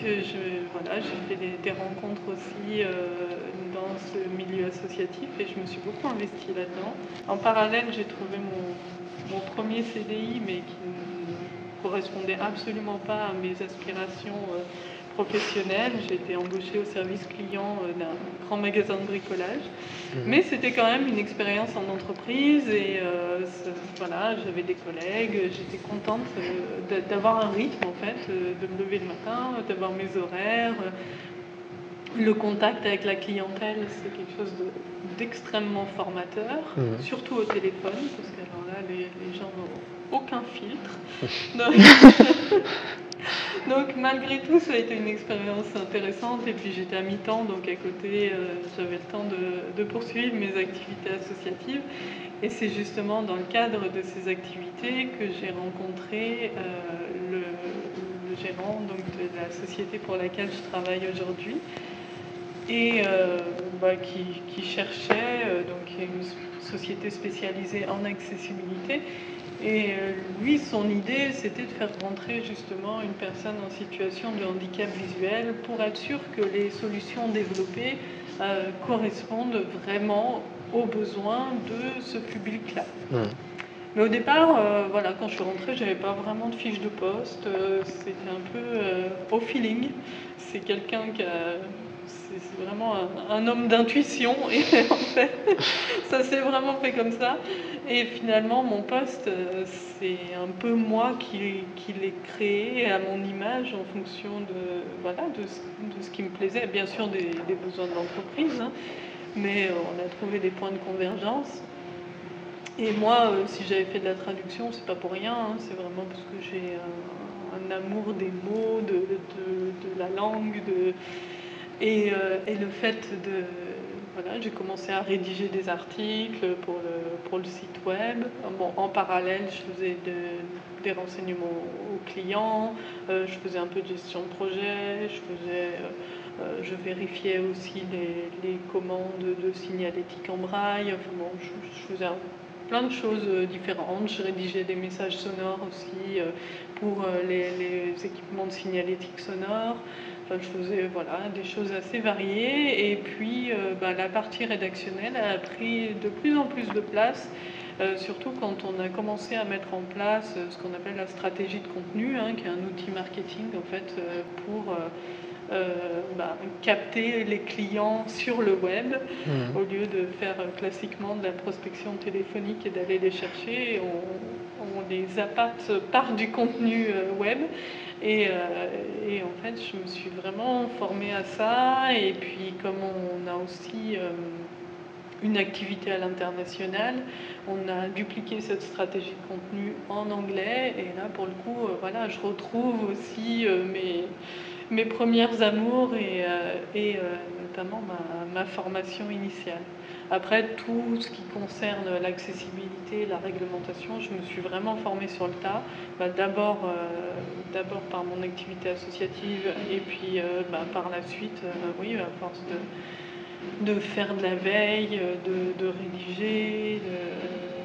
voilà, j'ai fait des rencontres aussi dans ce milieu associatif et je me suis beaucoup investie là-dedans. En parallèle, j'ai trouvé mon premier CDI, mais qui ne correspondait absolument pas à mes aspirations professionnelle. J'ai été embauchée au service client d'un grand magasin de bricolage. Mais c'était quand même une expérience en entreprise et voilà, j'avais des collègues, j'étais contente d'avoir un rythme en fait, de me lever le matin, d'avoir mes horaires. Le contact avec la clientèle, c'est quelque chose d'extrêmement formateur, surtout au téléphone, parce que alors là, les gens n'ont aucun filtre. Donc malgré tout, ça a été une expérience intéressante et puis j'étais à mi-temps, donc à côté, j'avais le temps de poursuivre mes activités associatives. Et c'est justement dans le cadre de ces activités que j'ai rencontré le gérant donc, de la société pour laquelle je travaille aujourd'hui et qui cherchait donc une société spécialisée en accessibilité. Et lui, son idée, c'était de faire rentrer justement une personne en situation de handicap visuel pour être sûr que les solutions développées correspondent vraiment aux besoins de ce public-là. Mais au départ, voilà, quand je suis rentrée, j'avais pas vraiment de fiche de poste. C'était un peu au feeling. C'est quelqu'un c'est vraiment un homme d'intuition et en fait, ça s'est vraiment fait comme ça. Et finalement, mon poste, c'est un peu moi qui l'ai créé à mon image en fonction de ce qui me plaisait. Bien sûr, des besoins de l'entreprise, hein, mais on a trouvé des points de convergence. Et moi, si j'avais fait de la traduction, c'est pas pour rien, hein, c'est vraiment parce que j'ai un amour des mots, de la langue, et le fait de... Voilà, j'ai commencé à rédiger des articles pour le site web. Bon, en parallèle, je faisais des renseignements aux clients, je faisais un peu de gestion de projet, je vérifiais aussi les commandes de signalétique en braille. Enfin bon, je faisais plein de choses différentes. Je rédigeais des messages sonores aussi pour les équipements de signalétique sonore. Enfin, je faisais voilà, des choses assez variées et puis la partie rédactionnelle a pris de plus en plus de place, surtout quand on a commencé à mettre en place ce qu'on appelle la stratégie de contenu, hein, qui est un outil marketing en fait, pour capter les clients sur le web au lieu de faire classiquement de la prospection téléphonique et d'aller les chercher. On les appâte par du contenu web. Et en fait, je me suis vraiment formée à ça. Et puis, comme on a aussi une activité à l'international, on a dupliqué cette stratégie de contenu en anglais. Et là, pour le coup, voilà, je retrouve aussi mes premières amours et notamment ma formation initiale. Après, tout ce qui concerne l'accessibilité, la réglementation, je me suis vraiment formée sur le tas. D'abord par mon activité associative et puis par la suite, oui, à force de faire de la veille, de rédiger.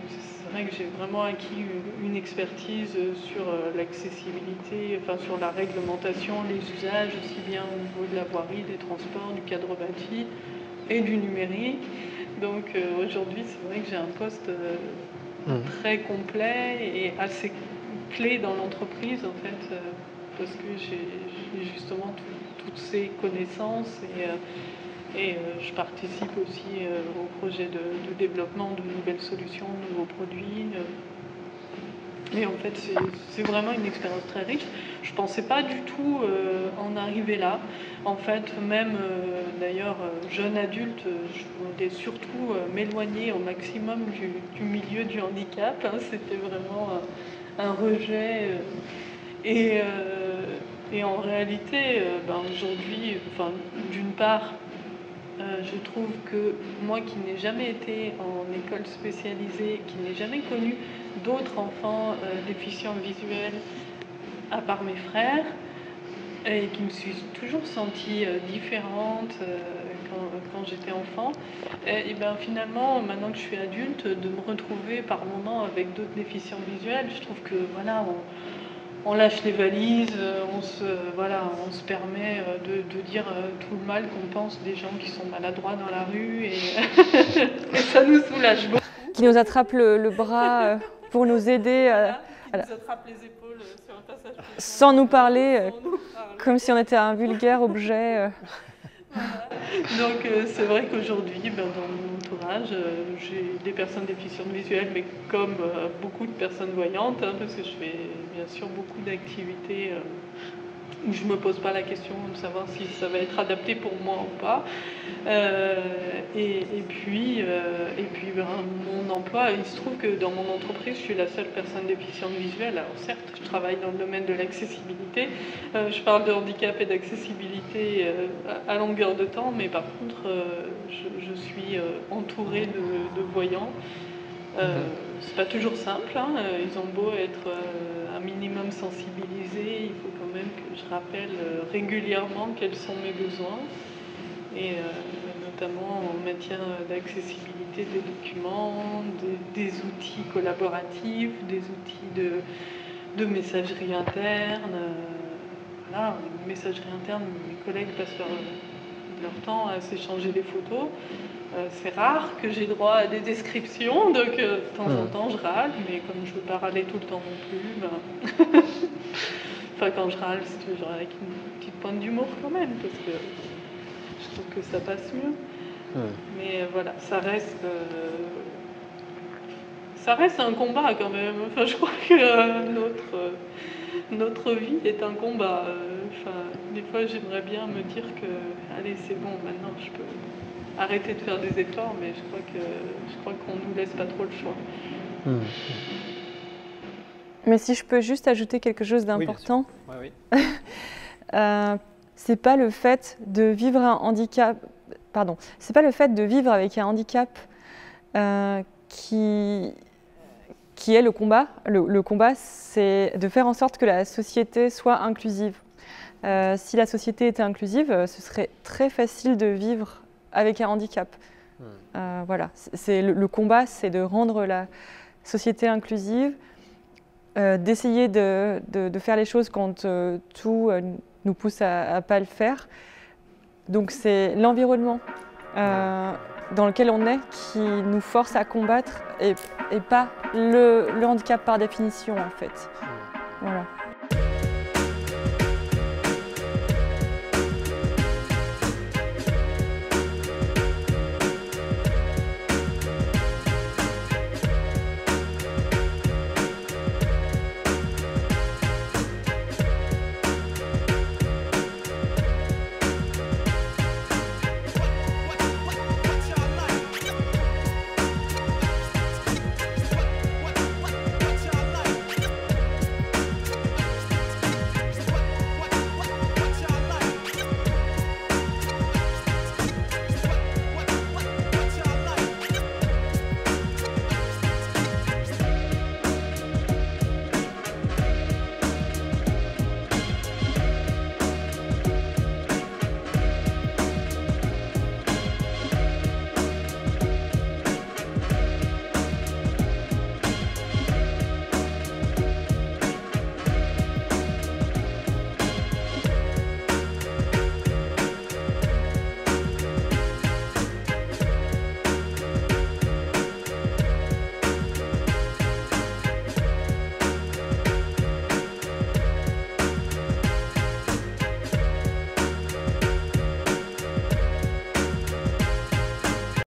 C'est vrai que j'ai vraiment acquis une expertise sur l'accessibilité, enfin sur la réglementation, les usages, aussi bien au niveau de la voirie, des transports, du cadre bâti et du numérique. Donc aujourd'hui, c'est vrai que j'ai un poste très complet et assez clé dans l'entreprise en fait, parce que j'ai justement toutes ces connaissances et je participe aussi au projet de développement de nouvelles solutions, de nouveaux produits. Et en fait, c'est vraiment une expérience très riche. Je ne pensais pas du tout en arriver là. En fait, même d'ailleurs, jeune adulte, je voulais surtout m'éloigner au maximum du milieu du handicap. Hein. C'était vraiment un rejet. Et en réalité, aujourd'hui, enfin, d'une part, je trouve que moi qui n'ai jamais été en école spécialisée, qui n'ai jamais connu d'autres enfants déficients visuels à part mes frères, et qui me suis toujours sentie différente, quand j'étais enfant. Et ben finalement, maintenant que je suis adulte, de me retrouver par moments avec d'autres déficients visuels, je trouve que voilà, on lâche les valises, on se permet de dire tout le mal qu'on pense des gens qui sont maladroits dans la rue et, et ça nous soulage beaucoup. Qui nous attrape le bras pour nous aider. Qui nous attrape les épaules sur un passage sans nous parler, comme si on était un vulgaire objet. Voilà. Donc c'est vrai qu'aujourd'hui, dans mon entourage, j'ai des personnes déficientes visuelles, mais comme beaucoup de personnes voyantes, hein, parce que je fais bien sûr beaucoup d'activités où je ne me pose pas la question de savoir si ça va être adapté pour moi ou pas. Et puis mon emploi, il se trouve que dans mon entreprise, je suis la seule personne déficiente visuelle. Alors certes, je travaille dans le domaine de l'accessibilité, je parle de handicap et d'accessibilité à longueur de temps, mais par contre, je suis entourée de voyants. C'est pas toujours simple, hein. Ils ont beau être un minimum sensibilisés, il faut quand même que je rappelle régulièrement quels sont mes besoins, et notamment en matière d'accessibilité des documents, des outils collaboratifs, des outils de messagerie interne. Voilà, messagerie interne, mes collègues passent leur temps à s'échanger des photos. C'est rare que j'ai droit à des descriptions, donc de temps en temps je râle, mais comme je ne veux pas râler tout le temps non plus, enfin quand je râle, c'est toujours avec une petite pointe d'humour quand même, parce que je trouve que ça passe mieux. Mais voilà, ça reste un combat quand même. Enfin, je crois que notre vie est un combat. Des fois j'aimerais bien me dire que, allez c'est bon, maintenant je peux arrêter de faire des efforts, mais je crois qu'on ne nous laisse pas trop le choix. Mais si je peux juste ajouter quelque chose d'important, oui, c'est pas le fait de vivre un handicap, c'est pas le fait de vivre avec un handicap qui est le combat. Le combat, c'est de faire en sorte que la société soit inclusive. Si la société était inclusive, ce serait très facile de vivre avec un handicap. Voilà. Le combat, c'est de rendre la société inclusive, d'essayer de faire les choses quand tout nous pousse à ne pas le faire. Donc c'est l'environnement dans lequel on est qui nous force à combattre et pas le handicap par définition en fait. Voilà.